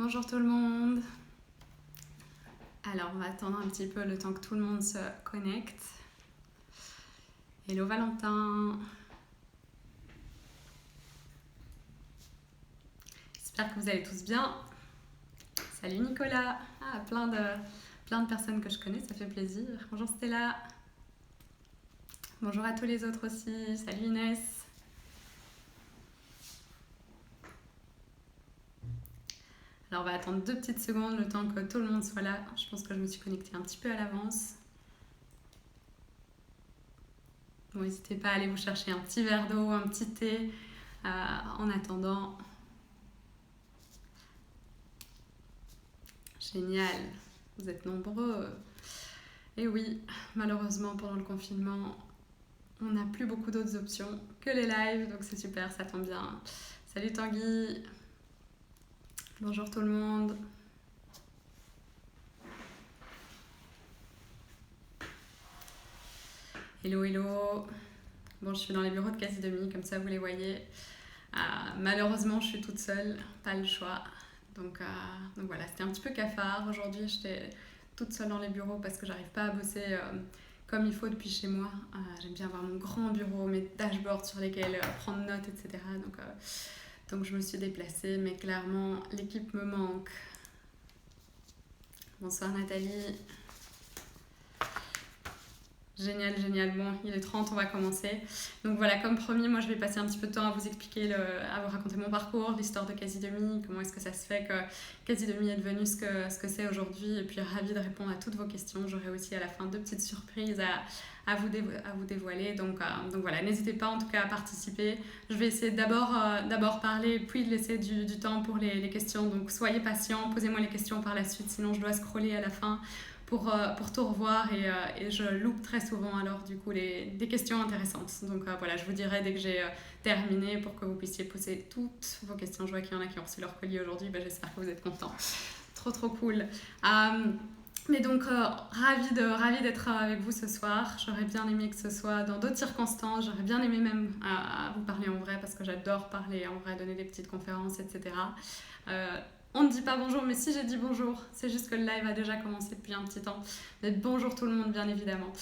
Bonjour tout le monde. Alors on va attendre un petit peu le temps que tout le monde se connecte. Hello Valentin. J'espère que vous allez tous bien. Salut Nicolas. Ah, plein de personnes que je connais, ça fait plaisir. Bonjour Stella. Bonjour à tous les autres aussi. Salut Inès. Alors on va attendre 2 petites secondes le temps que tout le monde soit là. Je pense que je me suis connectée un petit peu à l'avance. Bon, n'hésitez pas à aller vous chercher un petit verre d'eau, un petit thé en attendant. Génial, vous êtes nombreux. Et oui, malheureusement pendant le confinement, on n'a plus beaucoup d'autres options que les lives, donc c'est super, ça tombe bien. Salut Tanguy. Bonjour tout le monde. Hello, hello. Bon, je suis dans les bureaux de Quasi Demi, comme ça vous les voyez. Malheureusement, je suis toute seule, pas le choix. Donc voilà, c'était un petit peu cafard. Aujourd'hui, j'étais toute seule dans les bureaux parce que j'arrive pas à bosser comme il faut depuis chez moi. J'aime bien avoir mon grand bureau, mes dashboards sur lesquels prendre notes, etc. Donc je me suis déplacée, mais clairement, l'équipe me manque. Bonsoir Nathalie. Génial, génial. Bon, il est 30, on va commencer. Donc voilà, comme promis, moi je vais passer un petit peu de temps à vous expliquer, à vous raconter mon parcours, l'histoire de Quasi Demi, comment est-ce que ça se fait que Quasi Demi est devenu ce que c'est aujourd'hui. Et puis ravie de répondre à toutes vos questions. J'aurai aussi à la fin 2 petites surprises à vous dévoiler. Donc voilà, n'hésitez pas en tout cas à participer. Je vais essayer d'abord parler, puis de laisser du temps pour les questions. Donc soyez patients, posez-moi les questions par la suite, sinon je dois scroller à la fin pour tout revoir et je loupe très souvent alors du coup des questions intéressantes. Donc voilà, je vous dirai dès que j'ai terminé pour que vous puissiez poser toutes vos questions. Je vois qu'il y en a qui ont reçu leur colis aujourd'hui, j'espère que vous êtes contents. Trop cool. Mais donc ravie d'être avec vous ce soir. J'aurais bien aimé que ce soit dans d'autres circonstances. J'aurais bien aimé même vous parler en vrai parce que j'adore parler en vrai, donner des petites conférences, etc. On ne dit pas bonjour, mais si j'ai dit bonjour, c'est juste que le live a déjà commencé depuis un petit temps. Mais bonjour tout le monde, bien évidemment.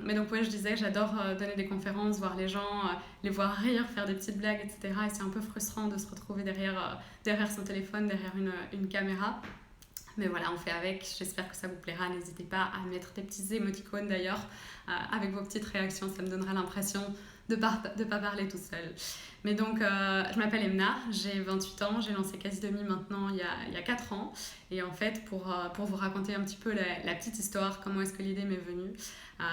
Mais donc ouais, je disais que j'adore donner des conférences, voir les gens, les voir rire, faire des petites blagues, etc. Et c'est un peu frustrant de se retrouver derrière son téléphone, derrière une caméra. Mais voilà, on fait avec, j'espère que ça vous plaira. N'hésitez pas à mettre des petits émoticônes d'ailleurs, avec vos petites réactions, ça me donnera l'impression de ne pas parler tout seul. Mais donc, je m'appelle Emna, j'ai 28 ans, j'ai lancé Quasi Demi maintenant il y a 4 ans. Et en fait, pour vous raconter un petit peu la petite histoire, comment est-ce que l'idée m'est venue,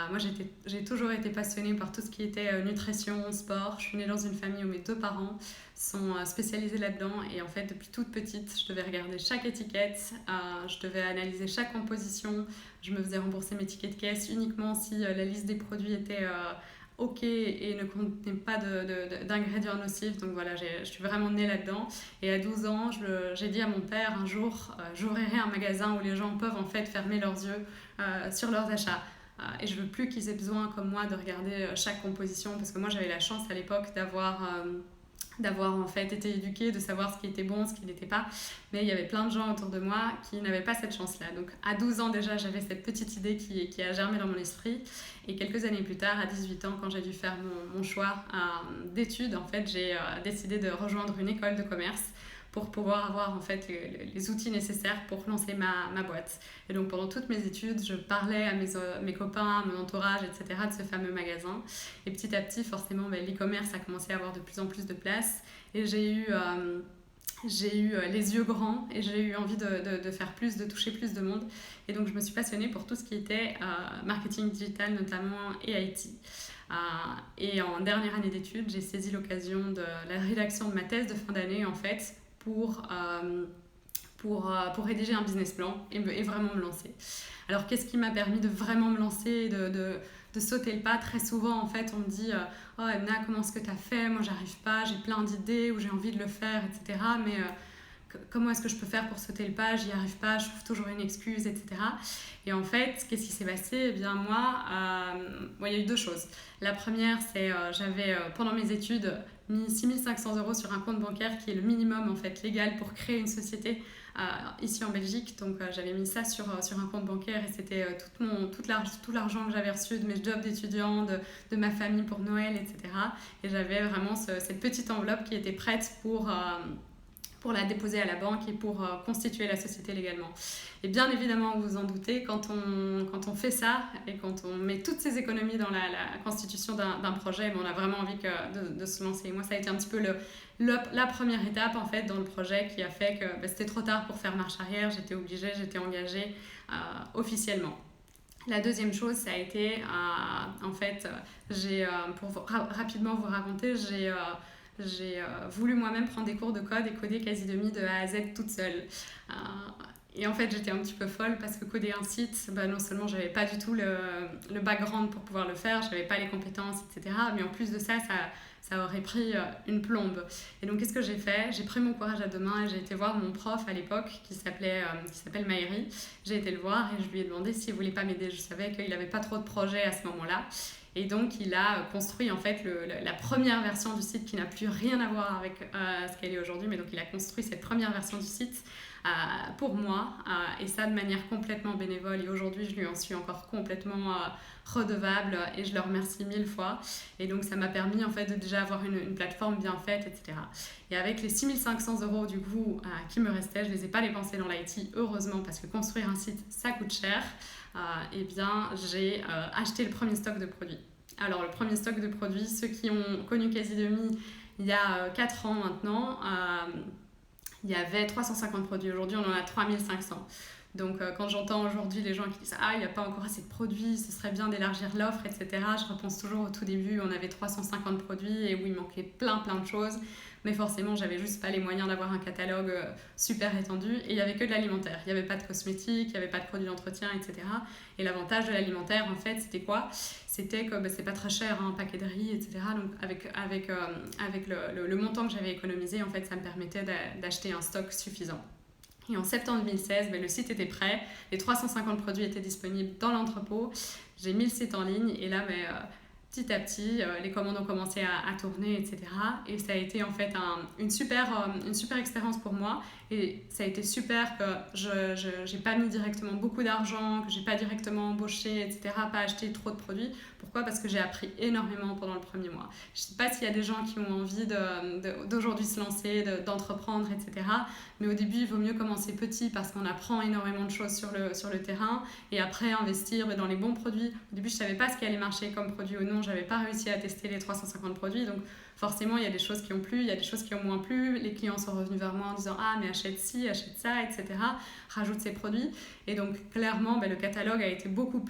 moi j'ai toujours été passionnée par tout ce qui était nutrition, sport. Je suis née dans une famille où mes 2 parents sont spécialisés là-dedans et en fait depuis toute petite je devais regarder chaque étiquette, je devais analyser chaque composition, je me faisais rembourser mes tickets de caisse uniquement si la liste des produits était ok et ne contenait pas d'ingrédients nocifs. Donc voilà, je suis vraiment née là-dedans et à 12 ans j'ai dit à mon père un jour j'ouvrirai un magasin où les gens peuvent en fait fermer leurs yeux sur leurs achats. Et je veux plus qu'ils aient besoin comme moi de regarder chaque composition parce que moi j'avais la chance à l'époque d'avoir en fait été éduquée, de savoir ce qui était bon, ce qui n'était pas. Mais il y avait plein de gens autour de moi qui n'avaient pas cette chance-là. Donc à 12 ans déjà, j'avais cette petite idée qui a germé dans mon esprit. Et quelques années plus tard, à 18 ans, quand j'ai dû faire mon choix d'études, en fait, j'ai décidé de rejoindre une école de commerce pour pouvoir avoir en fait les outils nécessaires pour lancer ma boîte. Et donc pendant toutes mes études, je parlais à mes copains, à mon entourage, etc. de ce fameux magasin. Et petit à petit, forcément, l'e-commerce a commencé à avoir de plus en plus de place. Et j'ai eu les yeux grands et j'ai eu envie de faire plus, de toucher plus de monde. Et donc je me suis passionnée pour tout ce qui était marketing digital notamment et IT. Et en dernière année d'études, j'ai saisi l'occasion de la rédaction de ma thèse de fin d'année en fait pour rédiger un business plan et vraiment me lancer. Alors qu'est-ce qui m'a permis de vraiment me lancer, de sauter le pas? Très souvent en fait on me dit oh Emna, comment est-ce que tu as fait? Moi j'arrive pas, j'ai plein d'idées ou j'ai envie de le faire, etc. comment est-ce que je peux faire pour sauter le pas, j'y arrive pas, je trouve toujours une excuse, etc. Et en fait, qu'est-ce qui s'est passé? Eh bien moi, il y a eu 2 choses. La première, c'est j'avais pendant mes études mis 6 500 € sur un compte bancaire qui est le minimum en fait légal pour créer une société ici en Belgique. Donc j'avais mis ça sur un compte bancaire et c'était tout l'argent que j'avais reçu de mes jobs d'étudiant, de ma famille pour Noël, etc. Et j'avais vraiment cette petite enveloppe qui était prête pour la déposer à la banque et pour constituer la société légalement. Et bien évidemment, vous vous en doutez, quand on fait ça et quand on met toutes ces économies dans la constitution d'un projet, on a vraiment envie de se lancer. Moi, ça a été un petit peu la première étape en fait dans le projet qui a fait que c'était trop tard pour faire marche arrière, j'étais obligée, j'étais engagée officiellement. La deuxième chose, ça a été, en fait, pour rapidement vous raconter, j'ai voulu moi-même prendre des cours de code et coder Quasi-Demi de A à Z toute seule. Et en fait, j'étais un petit peu folle parce que coder un site, non seulement j'avais pas du tout le background pour pouvoir le faire, j'avais pas les compétences, etc. Mais en plus de ça aurait pris une plombe. Et donc, qu'est-ce que j'ai fait? J'ai pris mon courage à 2 mains et j'ai été voir mon prof à l'époque qui s'appelle Maëri. J'ai été le voir et je lui ai demandé s'il voulait pas m'aider. Je savais qu'il avait pas trop de projets à ce moment-là. Et donc, il a construit en fait la première version du site qui n'a plus rien à voir avec ce qu'elle est aujourd'hui. Mais donc, il a construit cette première version du site pour moi et ça de manière complètement bénévole. Et aujourd'hui, je lui en suis encore complètement redevable et je le remercie 1000 fois. Et donc, ça m'a permis en fait de déjà avoir une plateforme bien faite, etc. Et avec les 6 500 € du coup qui me restaient, je ne les ai pas dépensés dans l'IT, heureusement, parce que construire un site, ça coûte cher. Eh bien, j'ai acheté le premier stock de produits. Alors, le premier stock de produits, ceux qui ont connu Quasi-Demi il y a 4 ans maintenant, il y avait 350 produits. Aujourd'hui, on en a 3500. Donc, quand j'entends aujourd'hui les gens qui disent « Ah, il n'y a pas encore assez de produits, ce serait bien d'élargir l'offre, etc. » Je repense toujours au tout début, on avait 350 produits et où il manquait plein de choses. Mais forcément, j'avais juste pas les moyens d'avoir un catalogue super étendu. Et il n'y avait que de l'alimentaire. Il n'y avait pas de cosmétiques, il n'y avait pas de produits d'entretien, etc. Et l'avantage de l'alimentaire, en fait, c'était quoi? C'était que c'est pas très cher, un paquet de riz, etc. Donc, avec le montant que j'avais économisé, en fait, ça me permettait d'acheter un stock suffisant. Et en septembre 2016, le site était prêt, les 350 produits étaient disponibles dans l'entrepôt. J'ai mis le site en ligne et là, petit à petit, les commandes ont commencé à tourner, etc. Et ça a été en fait une super expérience pour moi. Et ça a été super que je n'ai pas mis directement beaucoup d'argent, que je n'ai pas directement embauché, etc. Pas acheté trop de produits. Pourquoi? Parce que j'ai appris énormément pendant le premier mois. Je ne sais pas s'il y a des gens qui ont envie d'aujourd'hui se lancer, d'entreprendre, etc. Mais au début, il vaut mieux commencer petit parce qu'on apprend énormément de choses sur le terrain et après investir dans les bons produits. Au début, je ne savais pas ce qui allait marcher comme produit ou non. Je n'avais pas réussi à tester les 350 produits. Donc, forcément, il y a des choses qui ont plu, il y a des choses qui ont moins plu. Les clients sont revenus vers moi en disant « Ah, mais achète ci, achète ça, etc. » Rajoute ces produits. Et donc, clairement, le catalogue a été beaucoup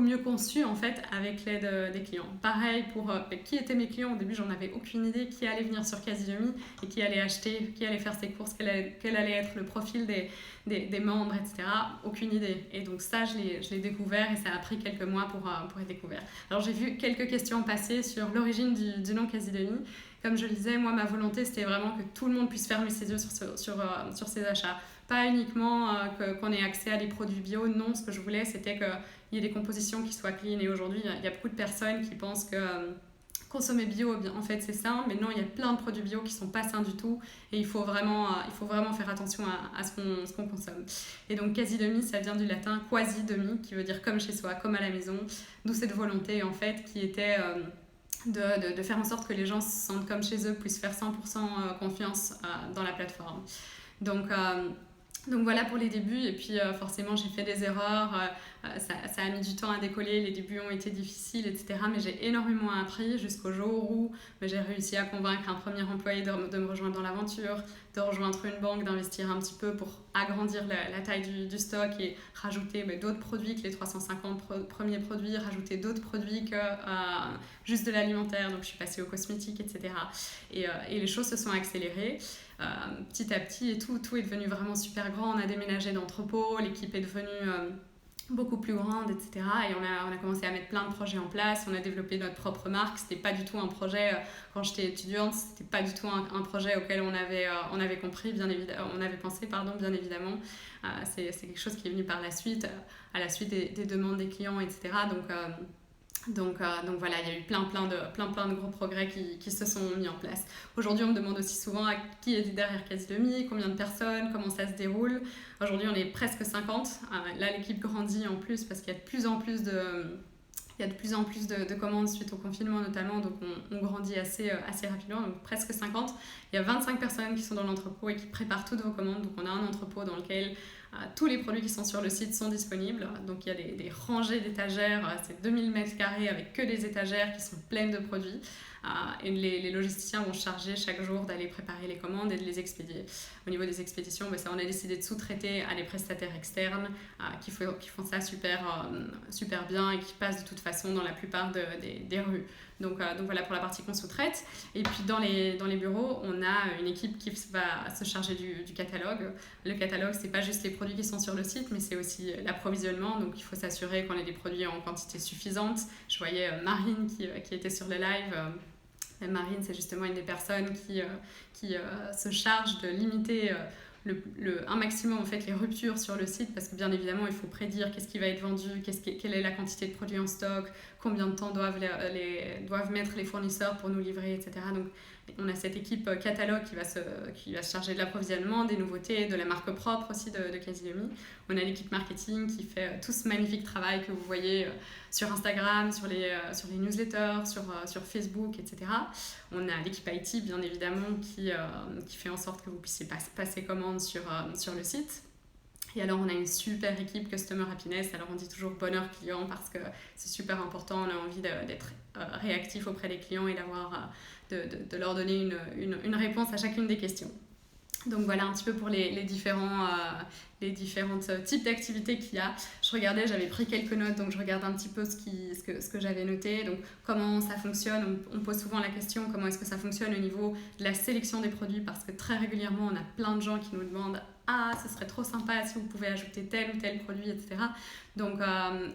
mieux conçu, en fait, avec l'aide des clients. Pareil pour qui étaient mes clients. Au début, j'en avais aucune idée qui allait venir sur Quasi-Demi et qui allait acheter, qui allait faire ses courses, quel allait être le profil des membres, etc. Aucune idée. Et donc ça, je l'ai découvert et ça a pris quelques mois pour être découvert. Alors, j'ai vu quelques questions passer sur l'origine du nom Quasi-Demi. Comme je le disais, moi, ma volonté, c'était vraiment que tout le monde puisse fermer ses yeux sur ses achats. Pas uniquement qu'on ait accès à des produits bio. Non, ce que je voulais, c'était qu'il y ait des compositions qui soient clean. Et aujourd'hui, il y a beaucoup de personnes qui pensent que consommer bio, en fait, c'est sain. Mais non, il y a plein de produits bio qui ne sont pas sains du tout. Et il faut vraiment faire attention à ce qu'on consomme. Et donc, Quasi-Demi, ça vient du latin quasi-demi, qui veut dire comme chez soi, comme à la maison. D'où cette volonté, en fait, qui était de faire en sorte que les gens se sentent comme chez eux, puissent faire 100% confiance dans la plateforme. Donc voilà pour les débuts et puis forcément j'ai fait des erreurs, ça a mis du temps à décoller, les débuts ont été difficiles, etc. Mais j'ai énormément appris jusqu'au jour où j'ai réussi à convaincre un premier employé de me rejoindre dans l'aventure, de rejoindre une banque, d'investir un petit peu pour agrandir la taille du stock et rajouter d'autres produits que les 350 premiers produits, rajouter d'autres produits que juste de l'alimentaire, donc je suis passée aux cosmétiques, etc. Et les choses se sont accélérées. Petit à petit et tout est devenu vraiment super grand. On a déménagé d'entrepôt, l'équipe est devenue beaucoup plus grande, etc. Et on a commencé à mettre plein de projets en place, on a développé notre propre marque. C'était pas du tout un projet, quand j'étais étudiante, c'était pas du tout un projet auquel on avait compris, bien évidemment, on avait pensé, pardon, bien évidemment. C'est quelque chose qui est venu par la suite, à la suite des demandes des clients, etc. Donc voilà, il y a eu plein de gros progrès qui se sont mis en place. Aujourd'hui, on me demande aussi souvent qui est derrière Quasi-Demi, combien de personnes, comment ça se déroule. Aujourd'hui, on est presque 50. Là, l'équipe grandit en plus parce qu'il y a de plus en plus de commandes suite au confinement notamment, donc on grandit assez rapidement, donc presque 50. Il y a 25 personnes qui sont dans l'entrepôt et qui préparent toutes vos commandes, donc on a un entrepôt dans lequel tous les produits qui sont sur le site sont disponibles. Donc il y a des rangées d'étagères, c'est 2000 mètres carrés avec que des étagères qui sont pleines de produits. Et les logisticiens vont charger chaque jour d'aller préparer les commandes et de les expédier. Au niveau des expéditions, ça, on a décidé de sous-traiter à des prestataires externes qui font ça super bien et qui passent de toute façon dans la plupart des rues. Donc voilà pour la partie qu'on sous-traite. Et puis dans les bureaux, on a une équipe qui va se charger du catalogue. Le catalogue, c'est pas juste les produits qui sont sur le site, mais c'est aussi l'approvisionnement. Donc il faut s'assurer qu'on ait des produits en quantité suffisante. Je voyais Marine qui était sur le live. Marine, c'est justement une des personnes qui se charge de limiter un maximum en fait, les ruptures sur le site, parce que bien évidemment il faut prédire qu'est-ce qui va être vendu, quelle est la quantité de produits en stock, combien de temps doivent mettre les fournisseurs pour nous livrer, etc. Donc on a cette équipe catalogue qui va se charger de l'approvisionnement, des nouveautés, de la marque propre aussi de Quasi-Demi. On a l'équipe marketing qui fait tout ce magnifique travail que vous voyez sur Instagram, sur les newsletters, sur Facebook, etc. On a l'équipe IT, bien évidemment, qui fait en sorte que vous puissiez passer commande sur le site. Et alors, on a une super équipe Customer Happiness. Alors, on dit toujours bonheur client parce que c'est super important. On a envie d'être réactif auprès des clients et de leur donner une réponse à chacune des questions. Donc voilà un petit peu pour les différents types d'activités qu'il y a. Je regardais, j'avais pris quelques notes, donc je regarde un petit peu ce que j'avais noté. Donc comment ça fonctionne, on pose souvent la question comment est-ce que ça fonctionne au niveau de la sélection des produits, parce que très régulièrement on a plein de gens qui nous demandent ce serait trop sympa si vous pouvez ajouter tel ou tel produit, etc. Donc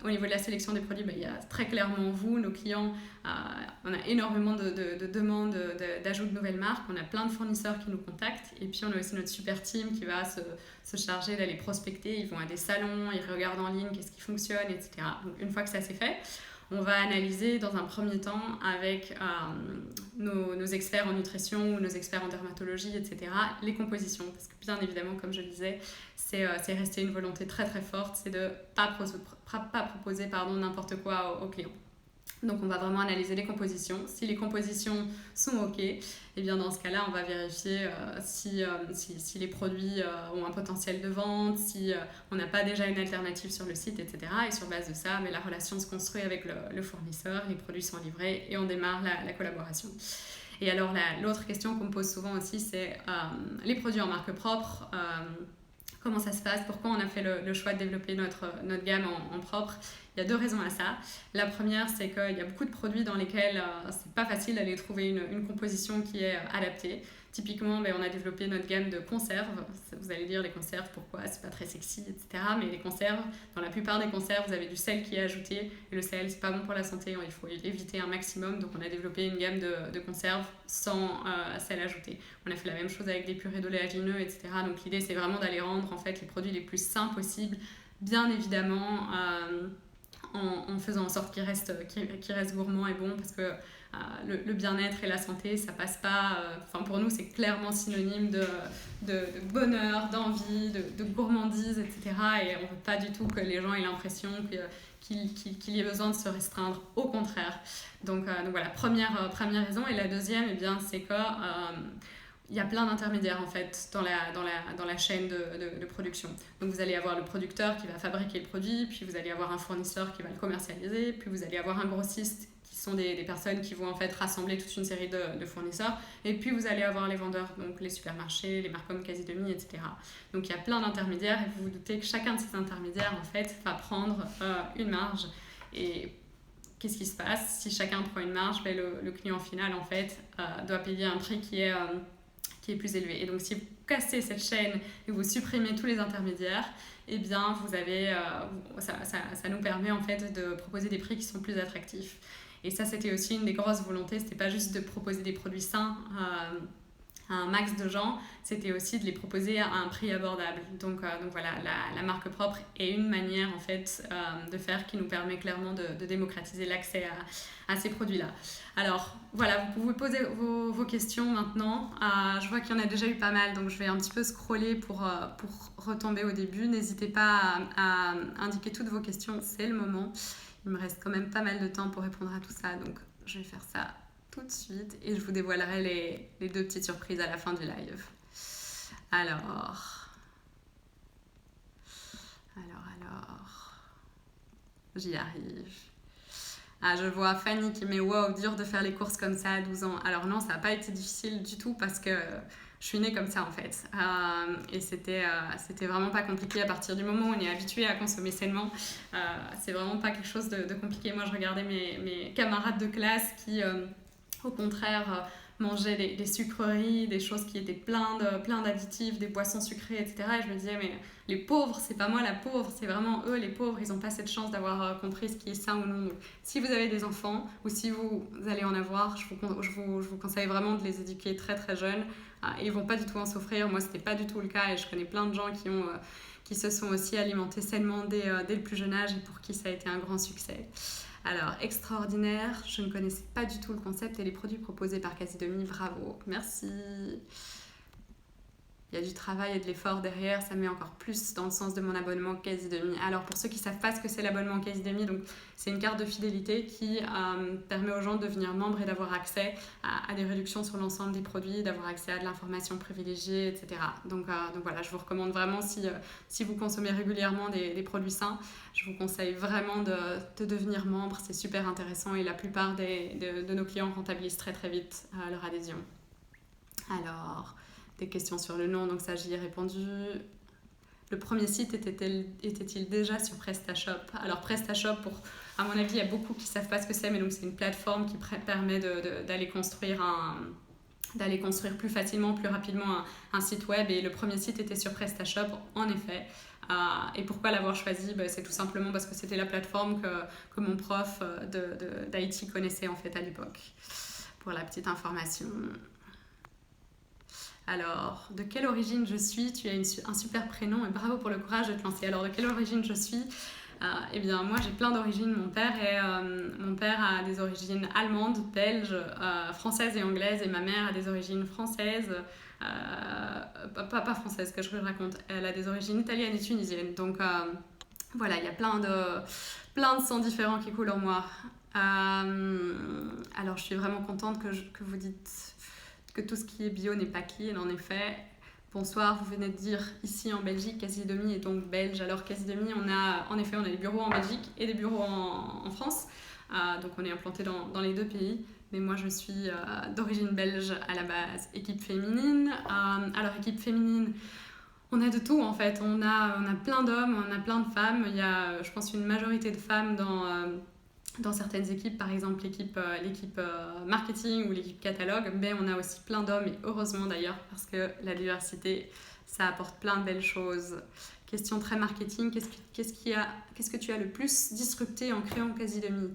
au niveau de la sélection des produits, il y a très clairement vous, nos clients, on a énormément de demandes d'ajout de nouvelles marques, on a plein de fournisseurs qui nous contactent, et puis on a aussi notre super team qui va se charger d'aller prospecter. Ils vont à des salons, ils regardent en ligne qu'est-ce qui fonctionne, etc. Donc une fois que ça c'est fait, on va analyser dans un premier temps avec nos experts en nutrition ou nos experts en dermatologie, etc., les compositions. Parce que bien évidemment, comme je le disais, c'est resté une volonté très très forte, c'est de ne pas proposer n'importe quoi aux clients. Donc on va vraiment analyser les compositions. Si les compositions sont OK, et bien dans ce cas-là, on va vérifier si les produits ont un potentiel de vente, si on n'a pas déjà une alternative sur le site, etc. Et sur base de ça, la relation se construit avec le fournisseur, les produits sont livrés et on démarre la collaboration. Et alors l'autre question qu'on me pose souvent aussi, c'est les produits en marque propre. Comment ça se passe? Pourquoi on a fait le choix de développer notre gamme en propre? Il y a deux raisons à ça. La première, c'est qu'il y a beaucoup de produits dans lesquels c'est pas facile d'aller trouver une composition qui est adaptée. Typiquement, on a développé notre gamme de conserves. Vous allez dire les conserves, pourquoi? C'est pas très sexy, etc. Mais les conserves, dans la plupart des conserves, vous avez du sel qui est ajouté. Et le sel, c'est pas bon pour la santé, il faut l'éviter un maximum. Donc on a développé une gamme de conserves sans sel ajouté. On a fait la même chose avec des purées d'oléagineux, etc. Donc l'idée, c'est vraiment d'aller rendre en fait, les produits les plus sains possibles, bien évidemment, en faisant en sorte qu'ils restent gourmands et bons, parce que le bien-être et la santé, ça passe pas. Pour nous, c'est clairement synonyme de bonheur, d'envie, de gourmandise, etc. Et on ne veut pas du tout que les gens aient l'impression qu'il y ait besoin de se restreindre. Au contraire. Donc voilà, première raison. Et la deuxième, c'est que il y a plein d'intermédiaires en fait dans la chaîne de production. Donc vous allez avoir le producteur qui va fabriquer le produit, puis vous allez avoir un fournisseur qui va le commercialiser, puis vous allez avoir un grossiste qui sont des personnes qui vont en fait rassembler toute une série de fournisseurs, et puis vous allez avoir les vendeurs, donc les supermarchés, les marques comme Quasi-Demi, etc. Donc il y a plein d'intermédiaires, et vous vous doutez que chacun de ces intermédiaires en fait va prendre une marge. Et qu'est-ce qui se passe? Si chacun prend une marge, le client final en fait doit payer un prix qui est qui est plus élevé. Et donc si vous cassez cette chaîne et vous supprimez tous les intermédiaires, eh bien vous avez, ça nous permet en fait de proposer des prix qui sont plus attractifs. Et ça, c'était aussi une des grosses volontés, c'était pas juste de proposer des produits sains à un max de gens, c'était aussi de les proposer à un prix abordable. Donc voilà, la marque propre est une manière en fait de faire qui nous permet clairement de démocratiser l'accès à ces produits-là. Alors voilà, vous pouvez poser vos questions maintenant. Je vois qu'il y en a déjà eu pas mal, donc je vais un petit peu scroller pour retomber au début. N'hésitez pas à indiquer toutes vos questions, c'est le moment. Il me reste quand même pas mal de temps pour répondre à tout ça, donc je vais faire ça tout de suite et je vous dévoilerai les 2 petites surprises à la fin du live. Alors, j'y arrive. Je vois Fanny qui met wow, dur de faire les courses comme ça à 12 ans. Alors non, ça n'a pas été difficile du tout parce que je suis née comme ça en fait. Et c'était vraiment pas compliqué à partir du moment où on est habitué à consommer sainement. C'est vraiment pas quelque chose de compliqué. Moi, je regardais mes camarades de classe qui au contraire mangeaient des sucreries, des choses qui étaient plein d'additifs, des boissons sucrées, etc. Et je me disais, mais les pauvres, c'est pas moi la pauvre, c'est vraiment eux les pauvres, ils n'ont pas cette chance d'avoir compris ce qui est sain ou non. Donc, si vous avez des enfants ou si vous allez en avoir, je vous conseille vraiment de les éduquer très très jeunes. Et ils vont pas du tout en souffrir. Moi, c'était pas du tout le cas et je connais plein de gens qui se sont aussi alimentés sainement dès le plus jeune âge et pour qui ça a été un grand succès. Alors, extraordinaire, je ne connaissais pas du tout le concept et les produits proposés par Casidomi, bravo, merci. Il y a du travail et de l'effort derrière, ça met encore plus dans le sens de mon abonnement Casidomi. Alors pour ceux qui ne savent pas ce que c'est l'abonnement Casidomi, donc c'est une carte de fidélité qui permet aux gens de devenir membres et d'avoir accès à des réductions sur l'ensemble des produits, d'avoir accès à de l'information privilégiée, etc. Donc voilà, je vous recommande vraiment si vous consommez régulièrement des produits sains, je vous conseille vraiment de devenir membre, c'est super intéressant et la plupart de nos clients rentabilisent très très vite leur adhésion. Alors, des questions sur le nom, donc ça j'y ai répondu. Le premier site était-il déjà sur PrestaShop? Alors PrestaShop, à mon avis, il y a beaucoup qui ne savent pas ce que c'est, mais donc c'est une plateforme qui permet d'aller construire plus facilement, plus rapidement un site web. Et le premier site était sur PrestaShop, en effet. Et pourquoi l'avoir choisi? C'est tout simplement parce que c'était la plateforme que mon prof d'IT connaissait en fait à l'époque. Pour la petite information. Alors, de quelle origine je suis? Tu as un super prénom et bravo pour le courage de te lancer. Alors, de quelle origine je suis? Eh bien, moi, j'ai plein d'origines. Mon père a des origines allemandes, belges, françaises et anglaises. Et ma mère a des origines françaises, pas françaises, que je raconte. Elle a des origines italiennes et tunisiennes. Donc, voilà, il y a plein de sangs différents qui coulent en moi. Alors, je suis vraiment contente que vous dites que tout ce qui est bio n'est pas clean. En effet, bonsoir, vous venez de dire ici en Belgique, Casidomi est donc belge. Alors Casidomi, on a des bureaux en Belgique et des bureaux en France. Donc on est implanté dans les 2 pays. Mais moi je suis d'origine belge à la base, équipe féminine. Alors équipe féminine, on a de tout en fait. On a plein d'hommes, on a plein de femmes. Il y a, je pense, une majorité de femmes dans certaines équipes, par exemple l'équipe marketing ou l'équipe catalogue, mais on a aussi plein d'hommes, et heureusement d'ailleurs, parce que la diversité, ça apporte plein de belles choses. Question très marketing, qu'est-ce que tu as le plus disrupté en créant Casidomi?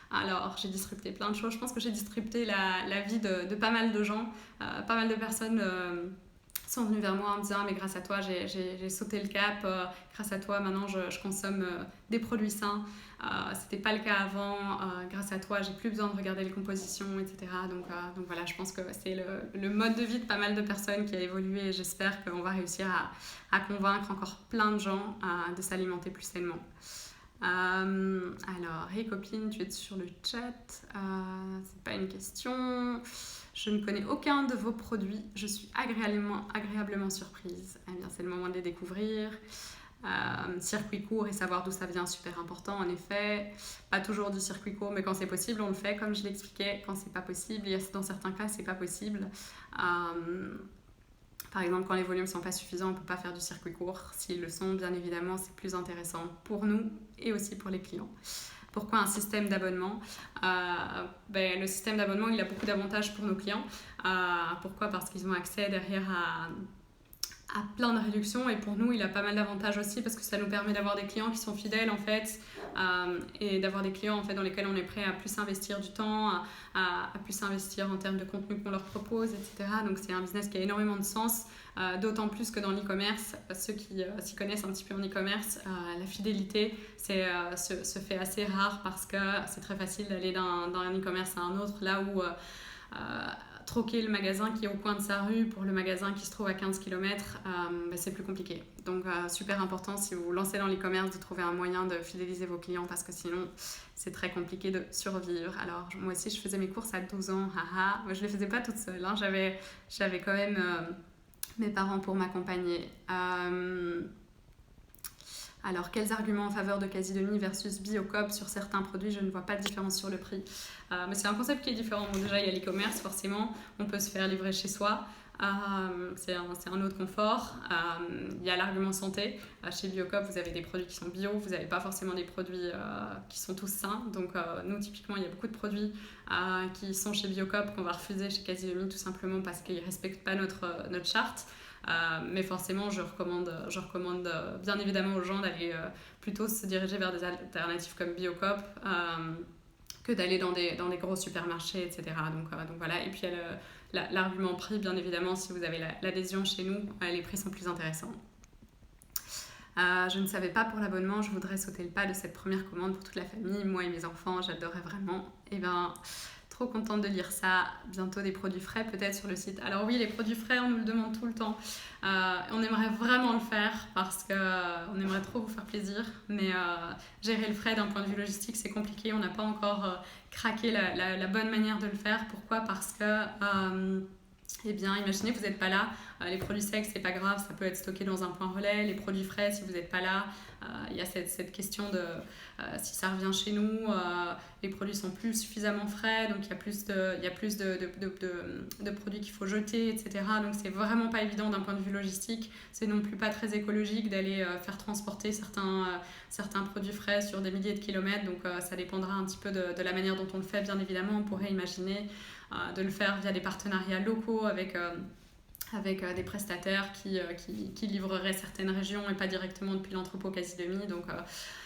Alors, j'ai disrupté plein de choses. Je pense que j'ai disrupté la vie de pas mal de gens, pas mal de personnes sont venus vers moi en me disant mais grâce à toi j'ai sauté le cap, grâce à toi maintenant je consomme des produits sains, c'était pas le cas avant, grâce à toi j'ai plus besoin de regarder les compositions, etc. Donc voilà, je pense que c'est le mode de vie de pas mal de personnes qui a évolué et j'espère qu'on va réussir à convaincre encore plein de gens de s'alimenter plus sainement. Alors, hey copine, tu es sur le chat, c'est pas une question. Je ne connais aucun de vos produits, je suis agréablement surprise. Eh bien, c'est le moment de les découvrir. Circuit court et savoir d'où ça vient, super important en effet. Pas toujours du circuit court, mais quand c'est possible, on le fait comme je l'expliquais. Quand c'est pas possible, dans certains cas, c'est pas possible. Par exemple, quand les volumes sont pas suffisants, on peut pas faire du circuit court. S'ils le sont, bien évidemment, c'est plus intéressant pour nous et aussi pour les clients. Pourquoi un système d'abonnement? Le système d'abonnement, il a beaucoup d'avantages pour nos clients. Pourquoi? Parce qu'ils ont accès derrière à plein de réductions, et pour nous il a pas mal d'avantages aussi parce que ça nous permet d'avoir des clients qui sont fidèles en fait, et d'avoir des clients en fait dans lesquels on est prêt à plus investir du temps, à plus investir en termes de contenu qu'on leur propose, etc. Donc c'est un business qui a énormément de sens, d'autant plus que dans l'e-commerce, ceux qui s'y connaissent un petit peu en e-commerce, la fidélité se fait assez rare parce que c'est très facile d'aller d'un e-commerce à un autre, là où troquer le magasin qui est au coin de sa rue pour le magasin qui se trouve à 15 km, c'est plus compliqué. Donc super important si vous vous lancez dans l'e-commerce de trouver un moyen de fidéliser vos clients parce que sinon c'est très compliqué de survivre. Alors moi aussi je faisais mes courses à 12 ans, haha. Moi je les faisais pas toute seule, hein. J'avais quand même mes parents pour m'accompagner. Alors, quels arguments en faveur de quasi-demi versus Biocoop sur certains produits? Je ne vois pas de différence sur le prix. Mais c'est un concept qui est différent. Bon, déjà, il y a l'e-commerce, forcément. On peut se faire livrer chez soi. C'est un autre confort. Il y a l'argument santé. Chez Biocoop, vous avez des produits qui sont bio. Vous n'avez pas forcément des produits qui sont tous sains. Donc, nous, typiquement, il y a beaucoup de produits qui sont chez Biocoop qu'on va refuser chez quasi-demi tout simplement parce qu'ils ne respectent pas notre charte. Mais forcément, je recommande bien évidemment aux gens d'aller plutôt se diriger vers des alternatives comme Biocoop que d'aller dans des gros supermarchés, etc. Donc voilà. Et puis il y a l'argument prix, bien évidemment, si vous avez l'adhésion chez nous, les prix sont plus intéressants. Je ne savais pas pour l'abonnement, je voudrais sauter le pas de cette première commande pour toute la famille, moi et mes enfants, j'adorais vraiment. Et ben, trop contente de lire ça. Bientôt des produits frais peut-être sur le site. Alors oui, les produits frais, on nous le demande tout le temps. On aimerait vraiment le faire parce qu'on aimerait trop vous faire plaisir. Mais gérer le frais d'un point de vue logistique, c'est compliqué. On n'a pas encore craqué la bonne manière de le faire. Pourquoi? Parce que... Eh bien, imaginez que vous n'êtes pas là, les produits secs, c'est pas grave, ça peut être stocké dans un point relais. Les produits frais, si vous n'êtes pas là, il y a cette question de si ça revient chez nous, les produits sont plus suffisamment frais, donc il y a plus de produits qu'il faut jeter, etc. Donc c'est vraiment pas évident d'un point de vue logistique. C'est non plus pas très écologique d'aller faire transporter certains produits frais sur des milliers de kilomètres, donc ça dépendra un petit peu de la manière dont on le fait, bien évidemment. On pourrait imaginer de le faire via des partenariats locaux avec des prestataires qui livreraient certaines régions et pas directement depuis l'entrepôt quasi-demi. Donc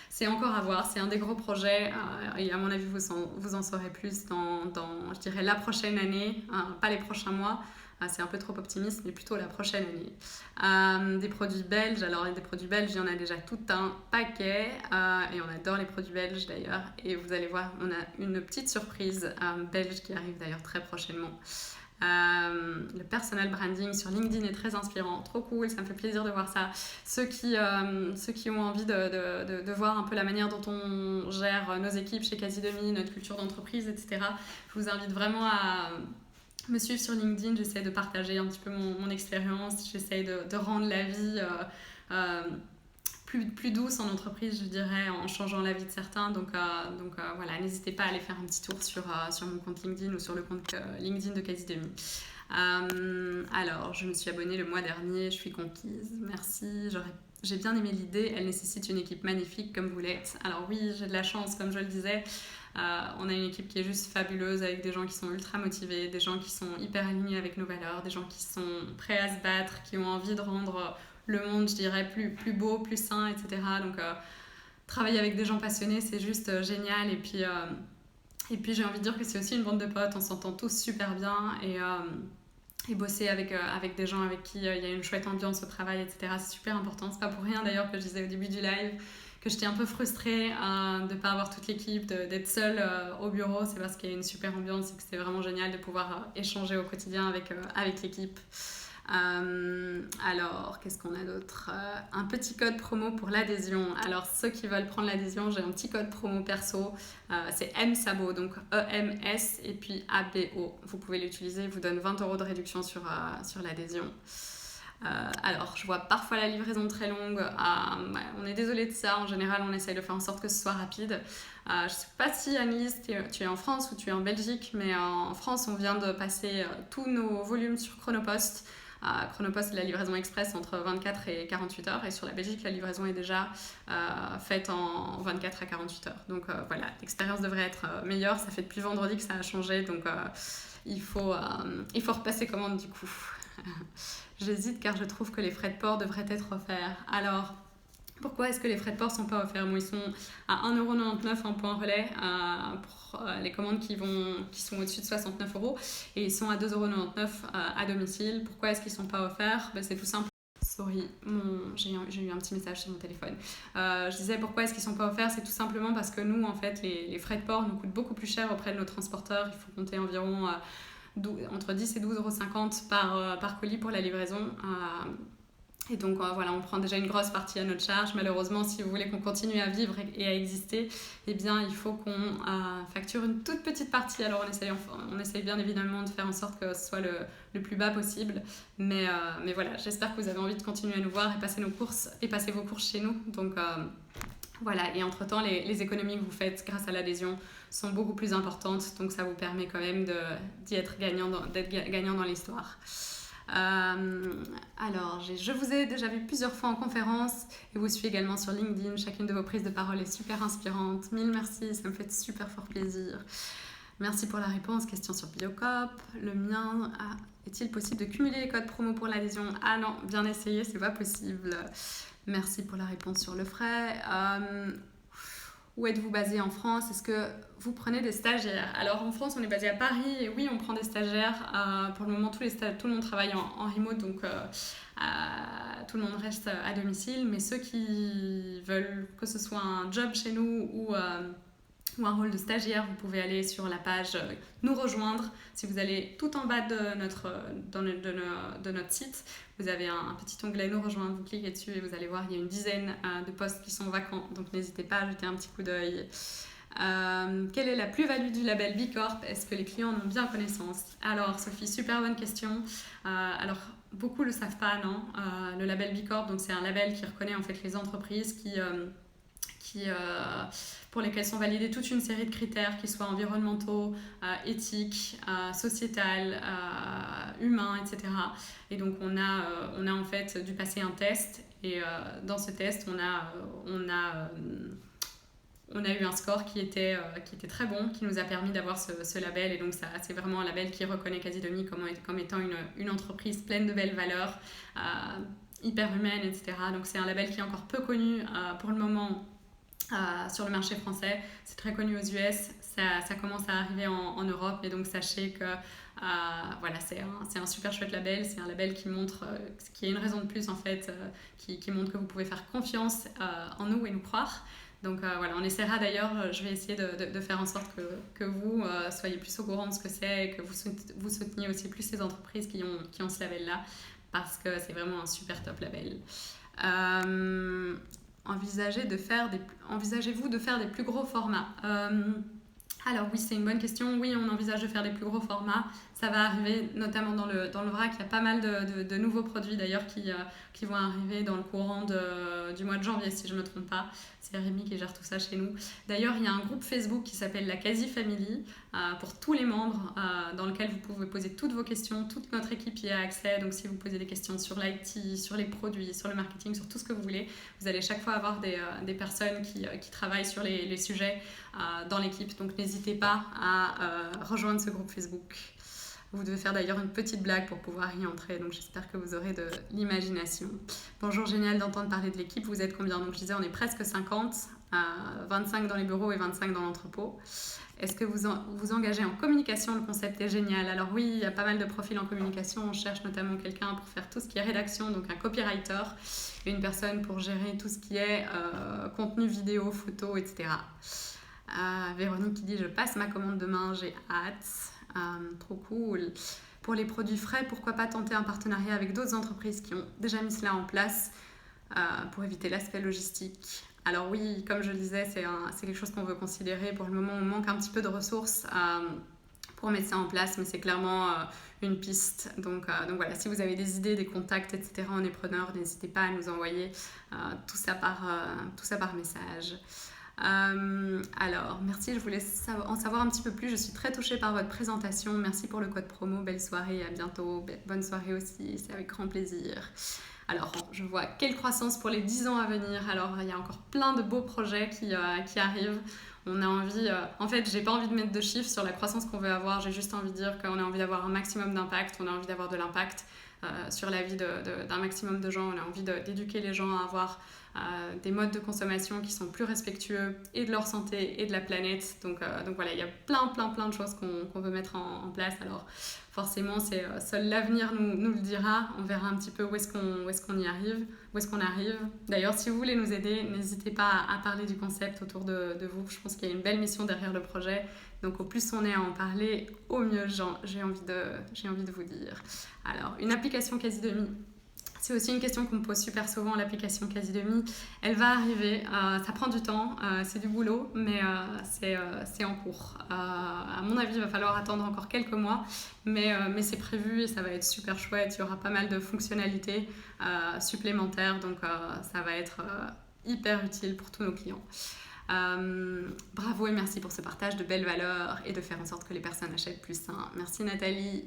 c'est encore à voir, c'est un des gros projets et à mon avis vous en saurez plus dans je dirais la prochaine année, pas les prochains mois. C'est un peu trop optimiste, mais plutôt la prochaine année. Des produits belges, alors des produits belges, il y en a déjà tout un paquet et on adore les produits belges d'ailleurs. Et vous allez voir, on a une petite surprise belge qui arrive d'ailleurs très prochainement. Le personal branding sur LinkedIn est très inspirant, trop cool, ça me fait plaisir de voir ça. Ceux qui ont envie de voir un peu la manière dont on gère nos équipes chez quasi-demi, notre culture d'entreprise, etc. Je vous invite vraiment à me suivre sur LinkedIn. J'essaie de partager un petit peu mon expérience, j'essaie de rendre la vie plus douce en entreprise, je dirais, en changeant la vie de certains. Donc voilà, n'hésitez pas à aller faire un petit tour sur mon compte LinkedIn ou sur le compte LinkedIn de quasi-demi. Alors, je me suis abonnée le mois dernier, je suis conquise, merci. J'ai bien aimé l'idée, elle nécessite une équipe magnifique comme vous l'êtes. Alors oui, j'ai de la chance, comme je le disais. On a une équipe qui est juste fabuleuse avec des gens qui sont ultra motivés, des gens qui sont hyper alignés avec nos valeurs, des gens qui sont prêts à se battre, qui ont envie de rendre le monde, je dirais, plus beau, plus sain, etc. Donc travailler avec des gens passionnés, c'est juste génial. Et puis j'ai envie de dire que c'est aussi une bande de potes, on s'entend tous super bien et bosser avec des gens avec qui il y a une chouette ambiance au travail, etc. C'est super important. C'est pas pour rien d'ailleurs que je disais au début du live que j'étais un peu frustrée de ne pas avoir toute l'équipe, d'être seule au bureau. C'est parce qu'il y a une super ambiance et que c'est vraiment génial de pouvoir échanger au quotidien avec l'équipe. Alors, qu'est-ce qu'on a d'autre? Un petit code promo pour l'adhésion. Alors, ceux qui veulent prendre l'adhésion, j'ai un petit code promo perso. C'est MSABO, donc EMS et puis ABO. Vous pouvez l'utiliser, il vous donne 20 € de réduction sur l'adhésion. Alors, je vois parfois la livraison très longue. On est désolé de ça. En général, on essaye de faire en sorte que ce soit rapide. Je ne sais pas si, Annelise, tu es en France ou tu es en Belgique, mais en France, on vient de passer tous nos volumes sur Chronopost. Chronopost, la livraison express entre 24 et 48 heures. Et sur la Belgique, la livraison est déjà faite en 24 à 48 heures. Donc voilà, l'expérience devrait être meilleure. Ça fait depuis vendredi que ça a changé. Donc il faut repasser commande du coup. J'hésite car je trouve que les frais de port devraient être offerts. Alors, pourquoi est-ce que les frais de port ne sont pas offerts? Bon, ils sont à 1,99€ en point relais pour les commandes qui sont au-dessus de 69€, et ils sont à 2,99€ à domicile. Pourquoi est-ce qu'ils ne sont pas offerts? C'est tout simple. Sorry, j'ai eu un petit message sur mon téléphone. Je disais pourquoi est-ce qu'ils ne sont pas offerts? C'est tout simplement parce que nous, en fait, les frais de port nous coûtent beaucoup plus cher auprès de nos transporteurs. Il faut compter environ entre 10 et 12,50€ par colis pour la livraison. Et donc voilà, on prend déjà une grosse partie à notre charge. Malheureusement, si vous voulez qu'on continue à vivre et à exister, eh bien, il faut qu'on facture une toute petite partie. Alors on essaye bien évidemment de faire en sorte que ce soit le plus bas possible. Mais voilà, j'espère que vous avez envie de continuer à nous voir et passer vos courses chez nous. Donc voilà, et entre-temps, les économies que vous faites grâce à l'adhésion sont beaucoup plus importantes. Donc ça vous permet quand même d'être gagnant dans l'histoire. Alors, je vous ai déjà vu plusieurs fois en conférence et vous suivez également sur LinkedIn. Chacune de vos prises de parole est super inspirante. Mille merci, ça me fait super fort plaisir. Merci pour la réponse. Question sur Biocop. Le mien, est-il possible de cumuler les codes promo pour l'adhésion? Ah non, bien essayé, c'est pas possible. Merci pour la réponse sur le frais. Où êtes-vous basé en France? Est-ce que vous prenez des stagiaires? Alors en France, on est basé à Paris et oui, on prend des stagiaires. Pour le moment, tout le monde travaille en remote, donc tout le monde reste à domicile. Mais ceux qui veulent que ce soit un job chez nous ou un rôle de stagiaire, vous pouvez aller sur la page nous rejoindre. Si vous allez tout en bas de notre site, vous avez un petit onglet nous rejoindre, vous cliquez dessus et vous allez voir, il y a une dizaine de postes qui sont vacants, donc n'hésitez pas à jeter un petit coup d'œil. Quelle est la plus-value du label B Corp? Est-ce que les clients en ont bien connaissance? Alors Sophie, super bonne question. Alors beaucoup le savent pas, non? Le label B Corp, donc c'est un label qui reconnaît en fait les entreprises pour lesquels sont validés toute une série de critères, qui soient environnementaux, éthiques, sociétales, humains, etc. Et donc on a en fait dû passer un test, et dans ce test on a eu un score qui était très bon, qui nous a permis d'avoir ce label. Et donc c'est vraiment un label qui reconnaît Casidomi comme étant une entreprise pleine de belles valeurs, hyper humaine, etc. Donc c'est un label qui est encore peu connu pour le moment sur le marché français. C'est très connu aux US, ça commence à arriver en Europe, et donc sachez que voilà, c'est un super chouette label. C'est un label qui montre, qui est une raison de plus en fait, qui montre que vous pouvez faire confiance en nous et nous croire. Donc voilà, on essaiera d'ailleurs, je vais essayer de faire en sorte que vous soyez plus au courant de ce que c'est, et que vous souteniez aussi plus les entreprises qui ont ce label-là, parce que c'est vraiment un super top label. Envisagez-vous de faire des plus gros formats? Alors oui, c'est une bonne question. Oui, on envisage de faire des plus gros formats. Ça va arriver notamment dans le vrac. Il y a pas mal de nouveaux produits d'ailleurs qui vont arriver dans le courant du mois de janvier, si je ne me trompe pas. C'est Rémi qui gère tout ça chez nous. D'ailleurs, il y a un groupe Facebook qui s'appelle la Quasi Family pour tous les membres, dans lequel vous pouvez poser toutes vos questions. Toute notre équipe y a accès. Donc si vous posez des questions sur l'IT, sur les produits, sur le marketing, sur tout ce que vous voulez, vous allez chaque fois avoir des personnes qui travaillent sur les sujets dans l'équipe. Donc n'hésitez pas à rejoindre ce groupe Facebook. Vous devez faire d'ailleurs une petite blague pour pouvoir y entrer, donc j'espère que vous aurez de l'imagination. Bonjour, génial d'entendre parler de l'équipe. Vous êtes combien? Donc je disais, on est presque 50, 25 dans les bureaux et 25 dans l'entrepôt. Est-ce que vous engagez en communication? Le concept est génial. Alors oui, il y a pas mal de profils en communication. On cherche notamment quelqu'un pour faire tout ce qui est rédaction, donc un copywriter, et une personne pour gérer tout ce qui est contenu vidéo, photo, etc. Véronique qui dit « Je passe ma commande demain, j'ai hâte ». Trop cool. Pour les produits frais, pourquoi pas tenter un partenariat avec d'autres entreprises qui ont déjà mis cela en place pour éviter l'aspect logistique? Alors oui, comme je le disais, c'est quelque chose qu'on veut considérer. Pour le moment, on manque un petit peu de ressources pour mettre ça en place, mais c'est clairement une piste. Donc voilà, si vous avez des idées, des contacts, etc., on est preneur, n'hésitez pas à nous envoyer tout ça par message. Alors, merci, je voulais en savoir un petit peu plus. Je suis très touchée par votre présentation. Merci pour le code promo. Belle soirée, à bientôt. Bonne soirée aussi, c'est avec grand plaisir. Alors, je vois quelle croissance pour les 10 ans à venir. Alors, il y a encore plein de beaux projets qui arrivent. On a envie, en fait, j'ai pas envie de mettre de chiffres sur la croissance qu'on veut avoir. J'ai juste envie de dire qu'on a envie d'avoir un maximum d'impact. On a envie d'avoir de l'impact sur la vie d'un maximum de gens. On a envie d'éduquer les gens à avoir des modes de consommation qui sont plus respectueux et de leur santé et de la planète. Donc voilà, il y a plein de choses qu'on veut mettre en place. Alors forcément, seul l'avenir nous le dira. On verra un petit peu où est-ce qu'on y arrive, où est-ce qu'on arrive. D'ailleurs, si vous voulez nous aider, n'hésitez pas à parler du concept autour de vous. Je pense qu'il y a une belle mission derrière le projet. Donc au plus on est à en parler, au mieux j'ai envie de vous dire. Alors, une application quasi-demi. C'est aussi une question qu'on me pose super souvent, l'application quasi-demi. Elle va arriver, ça prend du temps, c'est du boulot, mais c'est en cours. À mon avis, il va falloir attendre encore quelques mois, mais c'est prévu et ça va être super chouette. Il y aura pas mal de fonctionnalités supplémentaires, donc ça va être hyper utile pour tous nos clients. Bravo et merci pour ce partage de belles valeurs et de faire en sorte que les personnes achètent plus sain. Merci Nathalie.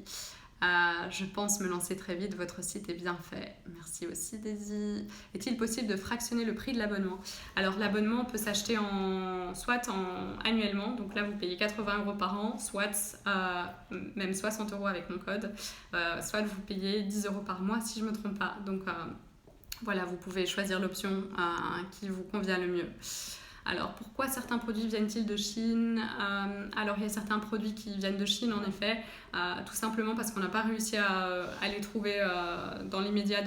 Je pense me lancer très vite, votre site est bien fait. Merci aussi Daisy. Est-il possible de fractionner le prix de l'abonnement? Alors l'abonnement peut s'acheter annuellement, donc là vous payez 80 € par an, soit même 60 € avec mon code, soit vous payez 10 € par mois si je ne me trompe pas. Donc voilà, vous pouvez choisir l'option qui vous convient le mieux. Alors, pourquoi certains produits viennent-ils de Chine? Alors, il y a certains produits qui viennent de Chine, en effet, tout simplement parce qu'on n'a pas réussi à les trouver dans l'immédiat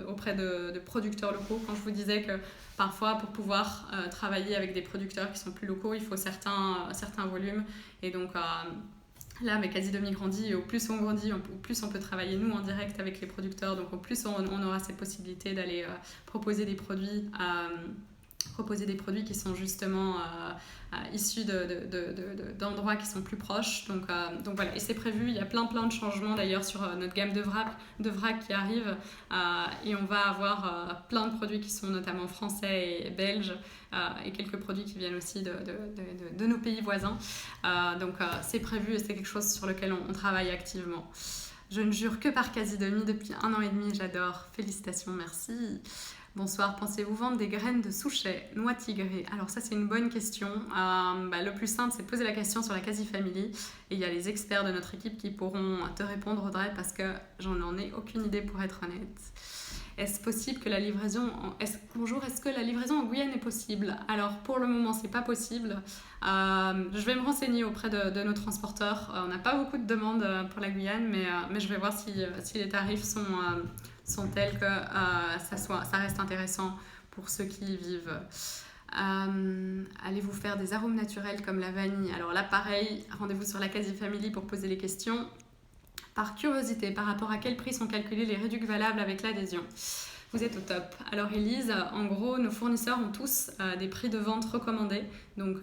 auprès de producteurs locaux. Quand je vous disais que parfois, pour pouvoir travailler avec des producteurs qui sont plus locaux, il faut certains volumes. Et donc, là, mais quasi-demi grandit, et au plus on grandit, au plus on peut travailler nous en direct avec les producteurs. Donc, au plus on aura cette possibilité d'aller proposer des produits qui sont justement issus d'endroits qui sont plus proches. Donc voilà, et c'est prévu. Il y a plein de changements d'ailleurs sur notre gamme de vrac qui arrive. Et on va avoir plein de produits qui sont notamment français et belges, et quelques produits qui viennent aussi de nos pays voisins. Donc c'est prévu et c'est quelque chose sur lequel on travaille activement. Je ne jure que par quasi-demi depuis 1 an et demi, j'adore. Félicitations, merci. Bonsoir, pensez-vous vendre des graines de souchet, noix tigrées? Alors ça c'est une bonne question. Le plus simple c'est de poser la question sur la Quasi Family et il y a les experts de notre équipe qui pourront te répondre Audrey parce que j'en ai aucune idée pour être honnête. Est-ce possible que la livraison est-ce que la livraison en Guyane est possible? Alors pour le moment c'est pas possible. Je vais me renseigner auprès de nos transporteurs. On n'a pas beaucoup de demandes pour la Guyane, mais je vais voir si les tarifs sont tels que ça reste intéressant pour ceux qui y vivent. Allez-vous faire des arômes naturels comme la vanille? Alors là pareil, rendez-vous sur la Quasi Family pour poser les questions. Par curiosité, par rapport à quel prix sont calculés les réducs valables avec l'adhésion? Vous êtes au top. Alors Elise, en gros, nos fournisseurs ont tous des prix de vente recommandés. Donc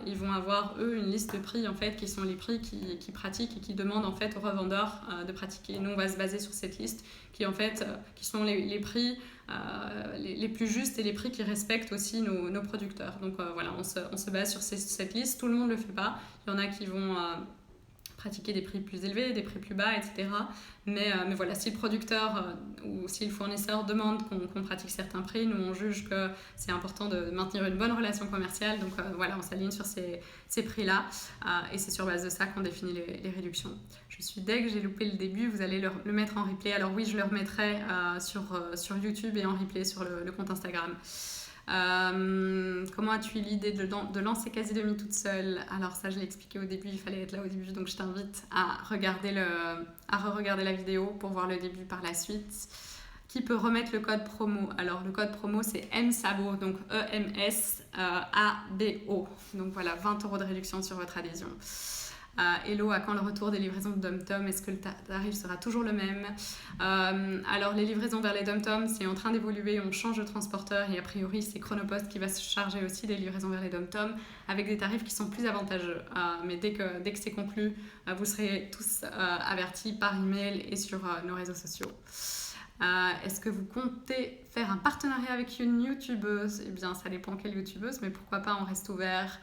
ils vont avoir, eux, une liste de prix en fait, qui sont les prix qu'ils pratiquent et qui demandent en fait aux revendeurs de pratiquer. Nous, on va se baser sur cette liste qui sont les prix les plus justes et les prix qui respectent aussi nos producteurs. Donc voilà, on se base sur cette liste. Tout le monde ne le fait pas. Il y en a qui vont pratiquer des prix plus élevés, des prix plus bas, etc. Mais voilà, si le producteur ou si le fournisseur demande qu'on pratique certains prix, nous on juge que c'est important de maintenir une bonne relation commerciale. Donc voilà, on s'aligne sur ces prix-là et c'est sur base de ça qu'on définit les réductions. Je suis deg, j'ai loupé le début, vous allez le mettre en replay. Alors oui, je le remettrai sur YouTube et en replay sur le compte Instagram. Comment as-tu eu l'idée de lancer quasi-demi toute seule? Alors ça je l'ai expliqué au début, il fallait être là au début, donc je t'invite à re-regarder la vidéo pour voir le début par la suite. Qui peut remettre le code promo? Alors le code promo c'est MSABO, donc EMSABO. Donc voilà, 20 € de réduction sur votre adhésion. Hello, à quand le retour des livraisons de DomTom? Est-ce que le tarif sera toujours le même? Alors les livraisons vers les DomTom, c'est en train d'évoluer, on change de transporteur et a priori c'est Chronopost qui va se charger aussi des livraisons vers les DomTom avec des tarifs qui sont plus avantageux. Mais dès que c'est conclu, vous serez tous avertis par email et sur nos réseaux sociaux. Est-ce que vous comptez faire un partenariat avec une youtubeuse? Eh bien, ça dépend quelle youtubeuse, mais pourquoi pas, on reste ouvert.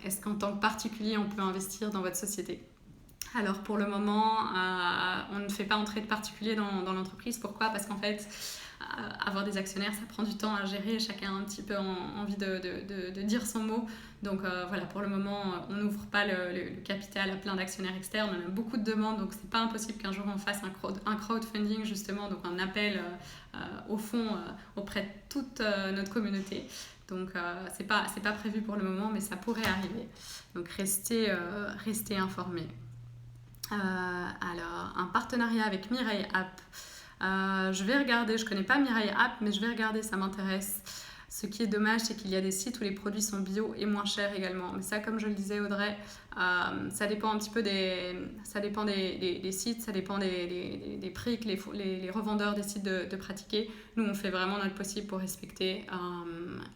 Est-ce qu'en tant que particulier, on peut investir dans votre société? Alors pour le moment, on ne fait pas entrer de particulier dans l'entreprise. Pourquoi? Parce qu'en fait, avoir des actionnaires, ça prend du temps à gérer. Chacun a un petit peu envie de dire son mot. Donc voilà, pour le moment, on n'ouvre pas le capital à plein d'actionnaires externes. On a beaucoup de demandes, donc c'est pas impossible qu'un jour on fasse un crowdfunding justement, donc un appel au fond auprès de toute notre communauté. Donc c'est pas prévu pour le moment, mais ça pourrait arriver. Donc restez informés. Alors, un partenariat avec Mireille App. Je vais regarder, je connais pas Mireille App, mais je vais regarder, ça m'intéresse. Ce qui est dommage, c'est qu'il y a des sites où les produits sont bio et moins chers également. Mais ça, comme je le disais, Audrey, ça dépend un petit peu des sites, ça dépend des prix que les revendeurs décident de pratiquer. Nous, on fait vraiment notre possible pour respecter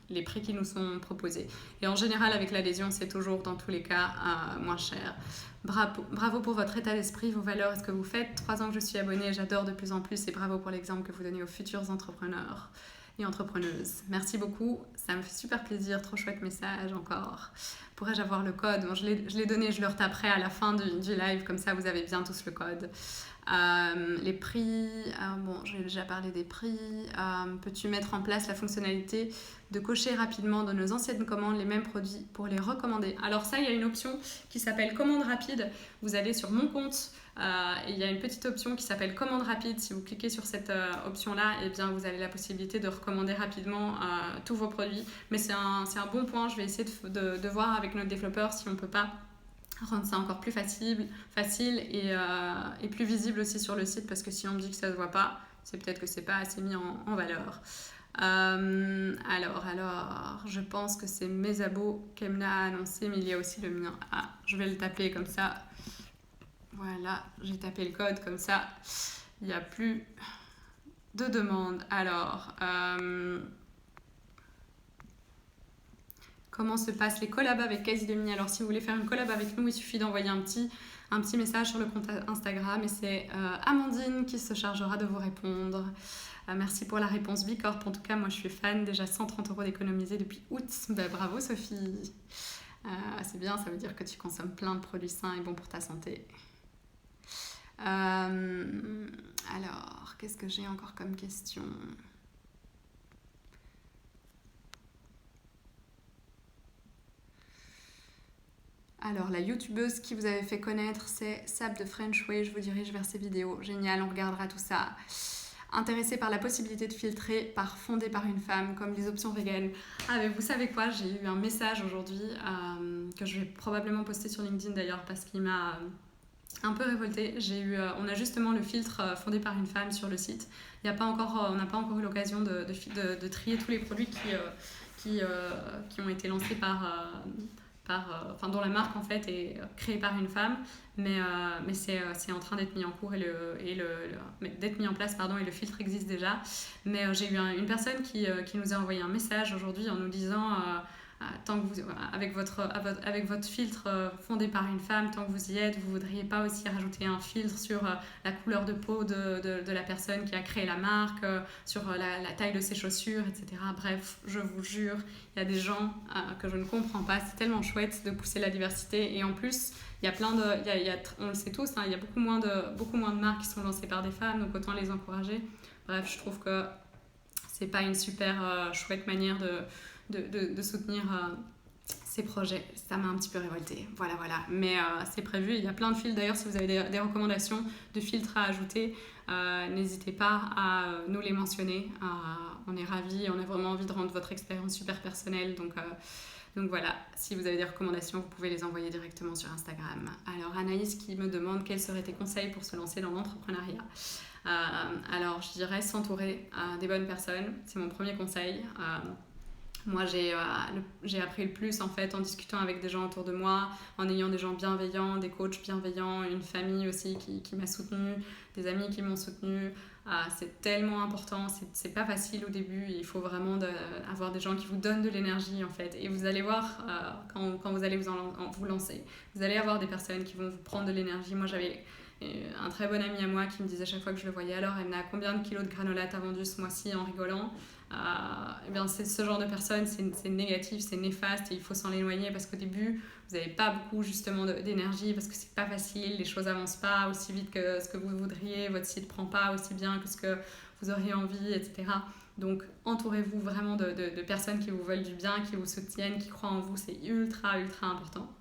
les prix qui nous sont proposés. Et en général, avec l'adhésion, c'est toujours, dans tous les cas, moins cher. Bravo pour votre état d'esprit, vos valeurs et ce que vous faites. 3 ans que je suis abonnée, j'adore de plus en plus et bravo pour l'exemple que vous donnez aux futurs entrepreneurs et entrepreneuses. Merci beaucoup, ça me fait super plaisir, trop chouette message encore. Pourrais-je avoir le code? Bon, je l'ai donné, je le retaperai à la fin du live, comme ça vous avez bien tous le code. Les prix, bon, j'ai déjà parlé des prix. Peux-tu mettre en place la fonctionnalité de cocher rapidement dans nos anciennes commandes les mêmes produits pour les recommander? Alors ça, il y a une option qui s'appelle commande rapide. Vous allez sur mon compte et il y a une petite option qui s'appelle commande rapide. Si vous cliquez sur cette option-là, eh bien, vous avez la possibilité de recommander rapidement tous vos produits. Mais c'est un bon point. Je vais essayer de voir avec notre développeur si on ne peut pas rendre ça encore plus facile et plus visible aussi sur le site, parce que si on me dit que ça ne se voit pas, c'est peut-être que c'est pas assez mis en valeur. Alors, je pense que c'est mes abos qu'Emna a annoncé, mais il y a aussi le mien. Je vais le taper comme ça. Voilà, j'ai tapé le code comme ça. Il n'y a plus de demandes. Alors, comment se passent les collabs avec Quasi-Demi? Alors, si vous voulez faire une collab avec nous, il suffit d'envoyer un petit message sur le compte Instagram et c'est Amandine qui se chargera de vous répondre. Merci pour la réponse Bicorp. En tout cas, moi, je suis fan. Déjà 130 € d'économiser depuis août. Bravo, Sophie. C'est bien, ça veut dire que tu consommes plein de produits sains et bons pour ta santé. Alors, qu'est-ce que j'ai encore comme question? Alors, la youtubeuse qui vous avait fait connaître, c'est Sab de French Way. Je vous dirige vers ses vidéos. Génial, on regardera tout ça. Intéressée par la possibilité de filtrer par fondé par une femme, comme les options véganes. Mais vous savez quoi, j'ai eu un message aujourd'hui que je vais probablement poster sur LinkedIn d'ailleurs, parce qu'il m'a un peu révoltée. On a justement le filtre fondé par une femme sur le site. On n'a pas encore eu l'occasion de trier tous les produits qui ont été lancés dont la marque en fait est créée par une femme, mais c'est en train d'être mis en cours d'être mis en place, et le filtre existe déjà. Mais j'ai eu une personne qui nous a envoyé un message aujourd'hui en nous disant tant que vous, avec votre filtre fondé par une femme, tant que vous y êtes, vous ne voudriez pas aussi rajouter un filtre sur la couleur de peau de la personne qui a créé la marque, sur la taille de ses chaussures, etc. Bref, je vous jure, il y a des gens que je ne comprends pas. C'est tellement chouette de pousser la diversité. Et en plus, il y a plein de... on le sait tous, il y a beaucoup moins de marques qui sont lancées par des femmes, donc autant les encourager. Bref, je trouve que c'est pas une super chouette manière de soutenir ces projets. Ça m'a un petit peu révoltée. Voilà. Mais c'est prévu. Il y a plein de filtres. D'ailleurs, si vous avez des recommandations de filtres à ajouter, n'hésitez pas à nous les mentionner. On est ravis. On a vraiment envie de rendre votre expérience super personnelle. Donc voilà, si vous avez des recommandations, vous pouvez les envoyer directement sur Instagram. Alors Anaïs qui me demande quels seraient tes conseils pour se lancer dans l'entrepreneuriat. Alors je dirais s'entourer des bonnes personnes. C'est mon premier conseil. Moi, j'ai appris le plus en fait en discutant avec des gens autour de moi, en ayant des gens bienveillants, des coachs bienveillants, une famille aussi qui m'a soutenue, des amis qui m'ont soutenue. C'est tellement important, c'est pas facile au début, il faut vraiment avoir des gens qui vous donnent de l'énergie en fait. Et vous allez voir quand vous allez vous lancer, vous allez avoir des personnes qui vont vous prendre de l'énergie. Moi, j'avais un très bon ami à moi qui me disait chaque fois que je le voyais, alors Emna, combien de kilos de granola t'as vendu ce mois-ci, en rigolant. Eh bien, c'est ce genre de personnes, c'est négatif, c'est néfaste et il faut s'en éloigner parce qu'au début, vous n'avez pas beaucoup justement d'énergie parce que c'est pas facile, les choses avancent pas aussi vite que ce que vous voudriez, votre site prend pas aussi bien que ce que vous auriez envie, etc. Donc, entourez-vous vraiment de personnes qui vous veulent du bien, qui vous soutiennent, qui croient en vous, c'est ultra, ultra important.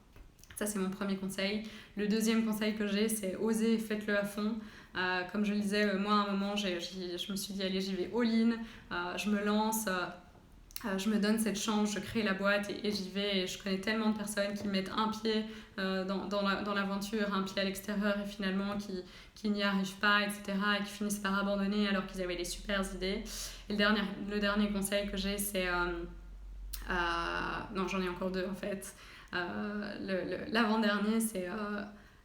Ça, c'est mon premier conseil. Le deuxième conseil que j'ai, c'est oser, faites-le à fond. Comme je le disais, moi, à un moment, je me suis dit, allez, j'y vais all-in, je me lance, je me donne cette chance, je crée la boîte et j'y vais. Et je connais tellement de personnes qui mettent un pied dans l'aventure, un pied à l'extérieur et finalement qui n'y arrivent pas, etc. et qui finissent par abandonner alors qu'ils avaient des super idées. Et le dernier conseil que j'ai, c'est... non, j'en ai encore deux en fait. L'avant-dernier, c'est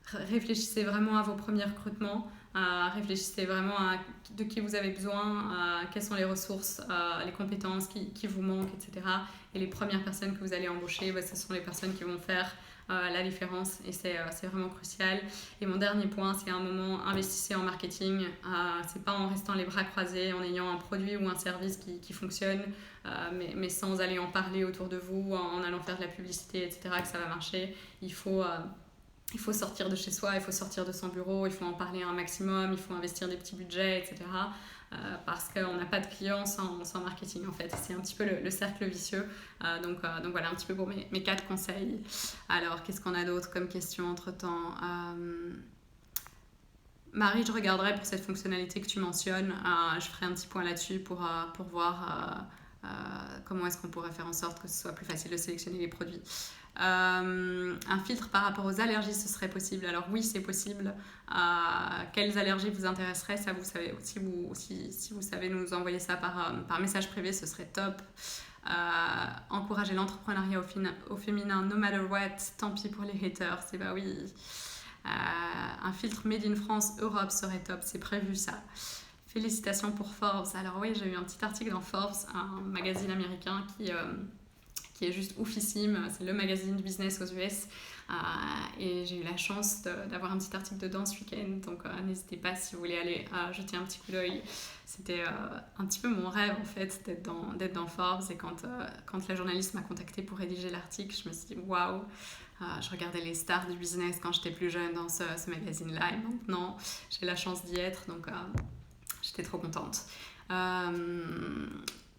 réfléchissez vraiment à vos premiers recrutements, réfléchissez vraiment à de qui vous avez besoin, quelles sont les ressources, les compétences qui vous manquent, etc. Et les premières personnes que vous allez embaucher, ce sont les personnes qui vont faire la différence et c'est vraiment crucial. Et mon dernier point, c'est à un moment, investissez en marketing. C'est pas en restant les bras croisés, en ayant un produit ou un service qui fonctionne, mais sans aller en parler autour de vous, en allant faire de la publicité, etc., que ça va marcher. Il faut sortir de chez soi, il faut sortir de son bureau, il faut en parler un maximum, il faut investir des petits budgets, etc. Parce qu'on n'a pas de clients sans marketing en fait. C'est un petit peu le cercle vicieux. Donc voilà un petit peu pour mes 4 conseils. Alors qu'est-ce qu'on a d'autre comme question entre-temps Marie, je regarderai pour cette fonctionnalité que tu mentionnes. Je ferai un petit point là-dessus pour voir comment est-ce qu'on pourrait faire en sorte que ce soit plus facile de sélectionner les produits. Un filtre par rapport aux allergies, ce serait possible. Alors oui, c'est possible. Quelles allergies vous intéresseraient, ça vous savez. Si vous savez nous envoyer ça par message privé, ce serait top. Encourager l'entrepreneuriat au féminin, no matter what. Tant pis pour les haters, c'est bah oui. Un filtre made in France, Europe serait top, c'est prévu ça. Félicitations pour Forbes. Alors oui, j'ai eu un petit article dans Forbes, un magazine américain qui est juste oufissime. C'est le magazine du business aux US. Et j'ai eu la chance d'avoir un petit article dedans ce week-end. Donc n'hésitez pas si vous voulez aller jeter un petit coup d'œil. C'était un petit peu mon rêve en fait d'être dans Forbes. Et quand la journaliste m'a contactée pour rédiger l'article, je me suis dit waouh. Je regardais les stars du business quand j'étais plus jeune dans ce magazine-là. Et maintenant, j'ai la chance d'y être. Donc j'étais trop contente.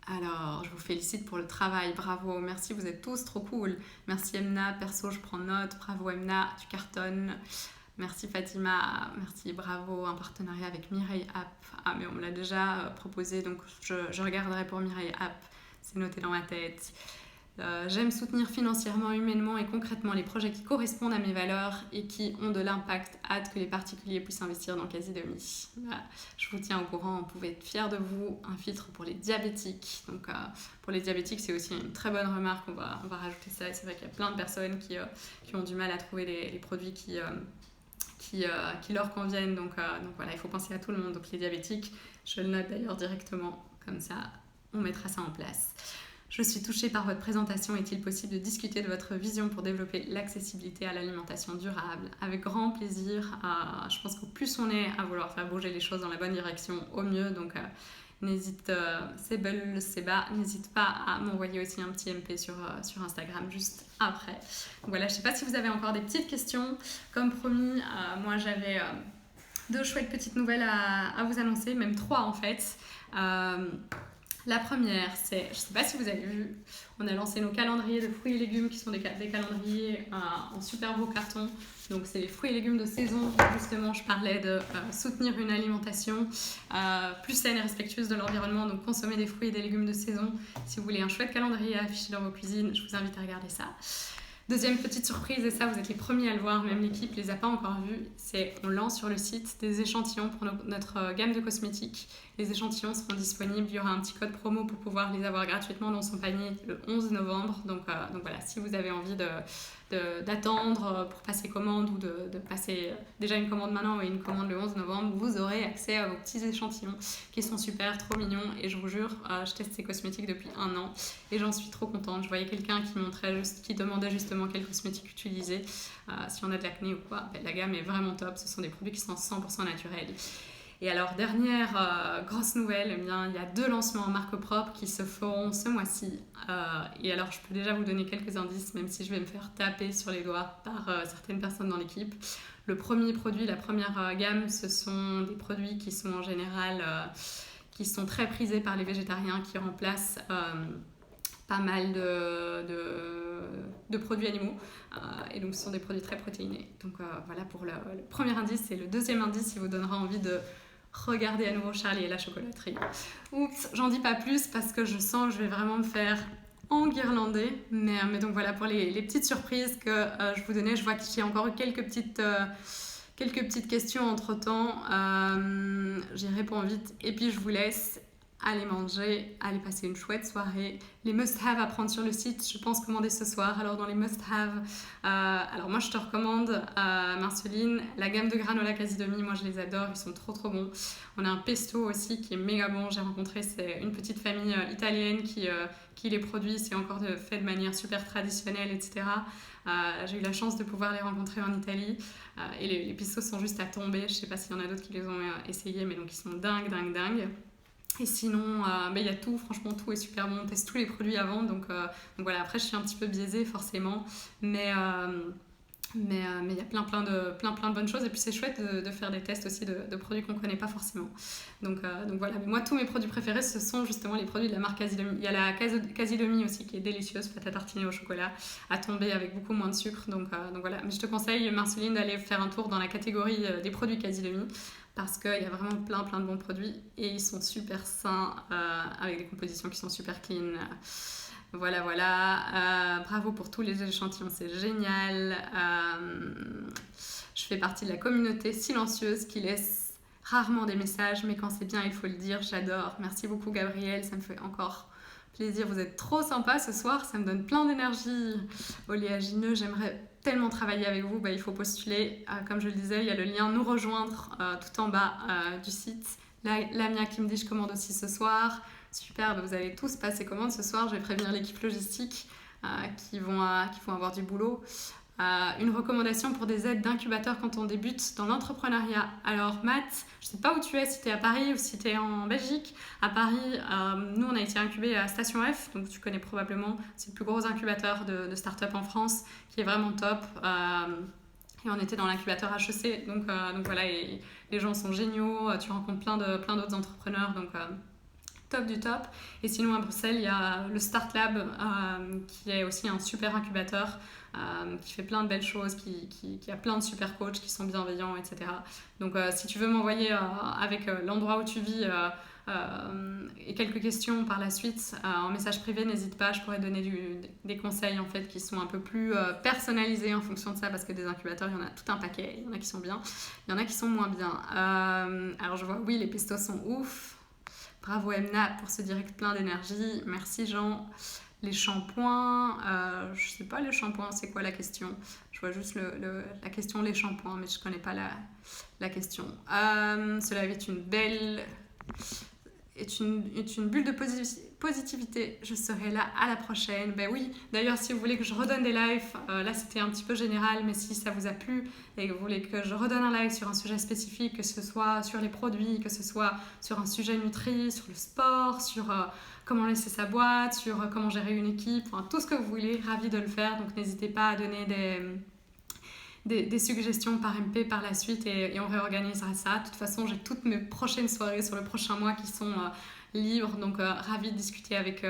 Alors, je vous félicite pour le travail, bravo, merci, vous êtes tous trop cool. Merci Emna, perso, je prends note, bravo Emna, tu cartonnes. Merci Fatima, merci, bravo, un partenariat avec Mireille App. Mais on me l'a déjà proposé, donc je regarderai pour Mireille App, c'est noté dans ma tête. J'aime soutenir financièrement, humainement et concrètement les projets qui correspondent à mes valeurs et qui ont de l'impact. Hâte que les particuliers puissent investir dans Quasi-Demi. Voilà. Je vous tiens au courant, vous pouvez être fiers de vous. Un filtre pour les diabétiques. Donc pour les diabétiques, c'est aussi une très bonne remarque. On va rajouter ça. Et c'est vrai qu'il y a plein de personnes qui ont du mal à trouver les produits qui leur conviennent. Donc voilà, il faut penser à tout le monde. Donc les diabétiques, je le note d'ailleurs directement. Comme ça, on mettra ça en place. Je suis touchée par votre présentation. Est-il possible de discuter de votre vision pour développer l'accessibilité à l'alimentation durable? Avec grand plaisir. Je pense qu'au plus on est à vouloir faire bouger les choses dans la bonne direction, au mieux. Donc n'hésite pas à m'envoyer aussi un petit MP sur Instagram juste après. Donc voilà, je ne sais pas si vous avez encore des petites questions. Comme promis, moi j'avais 2 chouettes petites nouvelles à vous annoncer, même 3 en fait. La première, c'est, je ne sais pas si vous avez vu, on a lancé nos calendriers de fruits et légumes qui sont des calendriers en super beau carton. Donc c'est les fruits et légumes de saison. Justement, je parlais de soutenir une alimentation plus saine et respectueuse de l'environnement. Donc consommer des fruits et des légumes de saison. Si vous voulez un chouette calendrier à afficher dans vos cuisines, je vous invite à regarder ça. Deuxième petite surprise, et ça vous êtes les premiers à le voir, même l'équipe ne les a pas encore vus, c'est on lance sur le site des échantillons pour notre gamme de cosmétiques. Les échantillons seront disponibles, il y aura un petit code promo pour pouvoir les avoir gratuitement dans son panier le 11 novembre. Donc voilà, si vous avez envie d'attendre pour passer commande ou de passer déjà une commande maintenant et une commande le 11 novembre, vous aurez accès à vos petits échantillons qui sont super, trop mignons. Et je vous jure, je teste ces cosmétiques depuis 1 an et j'en suis trop contente. Je voyais quelqu'un qui demandait justement quel cosmétique utiliser, si on a de l'acné ou quoi. La gamme est vraiment top, ce sont des produits qui sont 100% naturels. Et alors, dernière grosse nouvelle, eh bien, il y a 2 lancements en marque propre qui se feront ce mois-ci. Et alors, je peux déjà vous donner quelques indices, même si je vais me faire taper sur les doigts par certaines personnes dans l'équipe. Le premier produit, la première gamme, ce sont des produits qui sont en général qui sont très prisés par les végétariens, qui remplacent pas mal de produits animaux. Et donc, ce sont des produits très protéinés. Donc, voilà pour le premier indice. Et le deuxième indice, il vous donnera envie de regarder à nouveau Charlie et la chocolaterie. Oups, j'en dis pas plus parce que je sens que je vais vraiment me faire enguirlander. Mais donc, voilà pour les petites surprises que je vous donnais. Je vois qu'il y a encore eu quelques petites questions entre-temps. J'y réponds vite. Et puis, je vous laisse. Allez manger, allez passer une chouette soirée. Les must-have à prendre sur le site, je pense commander ce soir. Alors dans les must-have, alors moi je te recommande Marceline, la gamme de granola quasi demi, moi je les adore, ils sont trop bons. On a un pesto aussi qui est méga bon, j'ai rencontré, c'est une petite famille italienne qui les produit, c'est encore fait de manière super traditionnelle, etc. J'ai eu la chance de pouvoir les rencontrer en Italie et les pestos sont juste à tomber. Je sais pas s'il y en a d'autres qui les ont essayés, mais donc ils sont dingues. Et sinon, il y a tout, franchement tout est super bon, on teste tous les produits avant, donc voilà, après je suis un petit peu biaisée forcément, mais il y a plein de bonnes choses, et puis c'est chouette de faire des tests aussi de produits qu'on ne connaît pas forcément. Donc voilà, mais moi tous mes produits préférés ce sont justement les produits de la marque Quasi Demi. Il y a la Quasi Demi aussi qui est délicieuse, pâte à tartiner au chocolat, à tomber avec beaucoup moins de sucre, donc voilà. Mais je te conseille Marceline d'aller faire un tour dans la catégorie des produits Quasi Demi, parce qu'il y a vraiment plein de bons produits et ils sont super sains avec des compositions qui sont super clean. Voilà. Bravo pour tous les échantillons, c'est génial. Je fais partie de la communauté silencieuse qui laisse rarement des messages, mais quand c'est bien, il faut le dire. J'adore. Merci beaucoup, Gabriel. Ça me fait encore plaisir. Vous êtes trop sympa ce soir. Ça me donne plein d'énergie. Oléagineux, j'aimerais tellement travailler avec vous. Il faut postuler. Comme je le disais, il y a le lien nous rejoindre tout en bas du site. Lamia qui me dit je commande aussi ce soir. Super, vous allez tous passer commande ce soir. Je vais prévenir l'équipe logistique qui vont avoir du boulot. Une recommandation pour des aides d'incubateur quand on débute dans l'entrepreneuriat. Alors Matt, je ne sais pas où tu es, si tu es à Paris ou si tu es en Belgique. À Paris, nous on a été incubés à Station F, donc tu connais probablement, c'est le plus gros incubateur de start-up en France, qui est vraiment top. Et on était dans l'incubateur HEC, donc voilà, et les gens sont géniaux, tu rencontres plein d'autres entrepreneurs, donc top du top. Et sinon à Bruxelles, il y a le Start Lab qui est aussi un super incubateur qui fait plein de belles choses, qui a plein de super coachs qui sont bienveillants, etc. Donc si tu veux m'envoyer avec l'endroit où tu vis et quelques questions par la suite en message privé, n'hésite pas, je pourrais donner des conseils en fait qui sont un peu plus personnalisés en fonction de ça, parce que des incubateurs, il y en a tout un paquet, il y en a qui sont bien, il y en a qui sont moins bien. Alors je vois, oui, les pestos sont ouf. Bravo Emna pour ce direct plein d'énergie. Merci Jean. Les shampoings, je sais pas les shampoings, c'est quoi la question? Je vois juste la question les shampoings, mais je connais pas la question. Cela est une belle... est une bulle de positivité. Je serai là à la prochaine. Ben oui, d'ailleurs si vous voulez que je redonne des lives, là c'était un petit peu général, mais si ça vous a plu et que vous voulez que je redonne un live sur un sujet spécifique, que ce soit sur les produits, que ce soit sur un sujet nutri, sur le sport, sur comment laisser sa boîte, sur comment gérer une équipe, enfin, tout ce que vous voulez, ravi de le faire. Donc n'hésitez pas à donner des suggestions par MP par la suite et on réorganisera ça. De toute façon, j'ai toutes mes prochaines soirées sur le prochain mois qui sont libres, donc ravie de discuter avec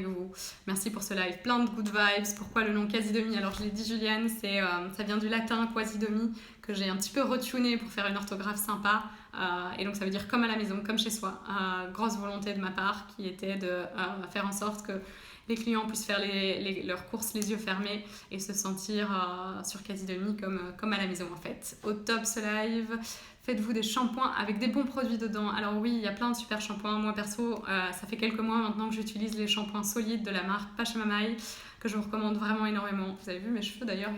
vous. Merci pour ce live, plein de good vibes. Pourquoi le nom Quasi Demi? Alors je l'ai dit Juliane, ça vient du latin Quasi Demi, que j'ai un petit peu retuné pour faire une orthographe sympa. Et donc ça veut dire comme à la maison, comme chez soi. Grosse volonté de ma part qui était de faire en sorte que les clients puissent faire leurs courses les yeux fermés et se sentir sur Quasi Demi comme à la maison en fait. Au top ce live. Faites-vous des shampoings avec des bons produits dedans. Alors oui, il y a plein de super shampoings. Moi perso, ça fait quelques mois maintenant que j'utilise les shampoings solides de la marque Pachamamaï, que je vous recommande vraiment énormément. Vous avez vu mes cheveux d'ailleurs,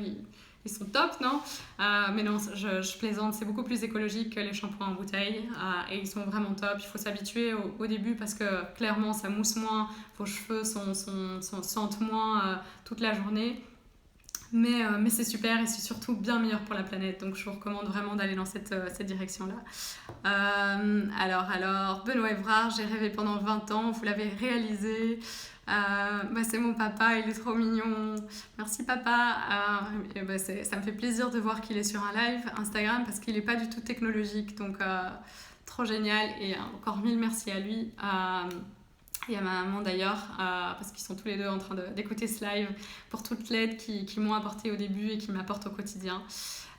ils sont top, non? Mais non, je plaisante, c'est beaucoup plus écologique que les shampoings en bouteille et ils sont vraiment top. Il faut s'habituer au début parce que clairement ça mousse moins, vos cheveux sentent moins toute la journée. Mais c'est super et c'est surtout bien meilleur pour la planète. Donc je vous recommande vraiment d'aller dans cette direction-là. Alors, Benoît Évrard, j'ai rêvé pendant 20 ans, vous l'avez réalisé. C'est mon papa, il est trop mignon. Merci papa. Ça me fait plaisir de voir qu'il est sur un live Instagram parce qu'il n'est pas du tout technologique. Donc trop génial et encore mille merci à lui. Et à ma maman d'ailleurs, parce qu'ils sont tous les deux en train d'écouter ce live, pour toute l'aide qu'ils m'ont apporté au début et qu'ils m'apportent au quotidien.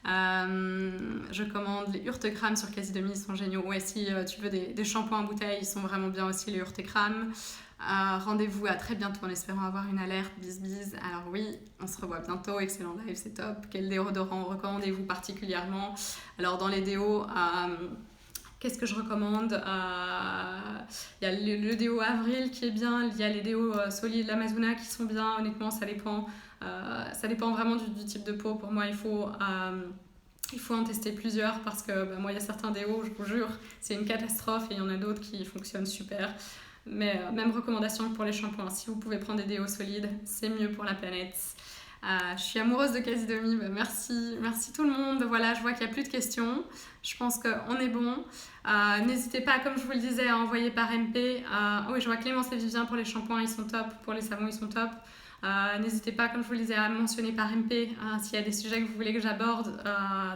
Je commande les Urtekram sur Quasi Demi, ils sont géniaux. Ouais, si tu veux des shampoings en bouteille, ils sont vraiment bien aussi les Urtekram. Rendez-vous à très bientôt en espérant avoir une alerte. Bis. Alors oui, on se revoit bientôt. Excellent live, c'est top. Quel déodorant recommandez-vous particulièrement? Alors dans les déos... Qu'est-ce que je recommande? Il y a le déo Avril qui est bien, il y a les déos solides l'Amazona qui sont bien, honnêtement ça dépend vraiment du type de peau. Pour moi il faut en tester plusieurs parce que moi il y a certains déos, je vous jure, c'est une catastrophe et il y en a d'autres qui fonctionnent super. Mais même recommandation pour les shampoings, si vous pouvez prendre des déos solides, c'est mieux pour la planète. Je suis amoureuse de Quasi Demi, merci tout le monde. Voilà, je vois qu'il n'y a plus de questions. Je pense qu'on est bon. N'hésitez pas, comme je vous le disais, à envoyer par MP. Oui, je vois Clémence et Vivien pour les shampoings, ils sont top. Pour les savons, ils sont top. N'hésitez pas, comme je vous le disais, à mentionner par MP s'il y a des sujets que vous voulez que j'aborde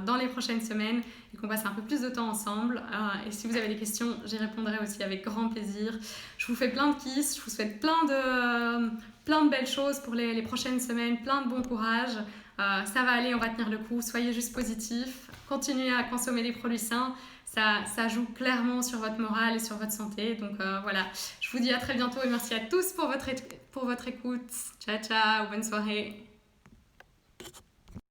dans les prochaines semaines et qu'on passe un peu plus de temps ensemble. Et si vous avez des questions, j'y répondrai aussi avec grand plaisir. Je vous fais plein de kiss, je vous souhaite plein de belles choses pour les prochaines semaines, plein de bon courage. Ça va aller, on va tenir le coup. Soyez juste positifs, continuez à consommer des produits sains. Ça joue clairement sur votre morale et sur votre santé. Donc voilà, je vous dis à très bientôt et merci à tous pour votre écoute. Ciao, bonne soirée.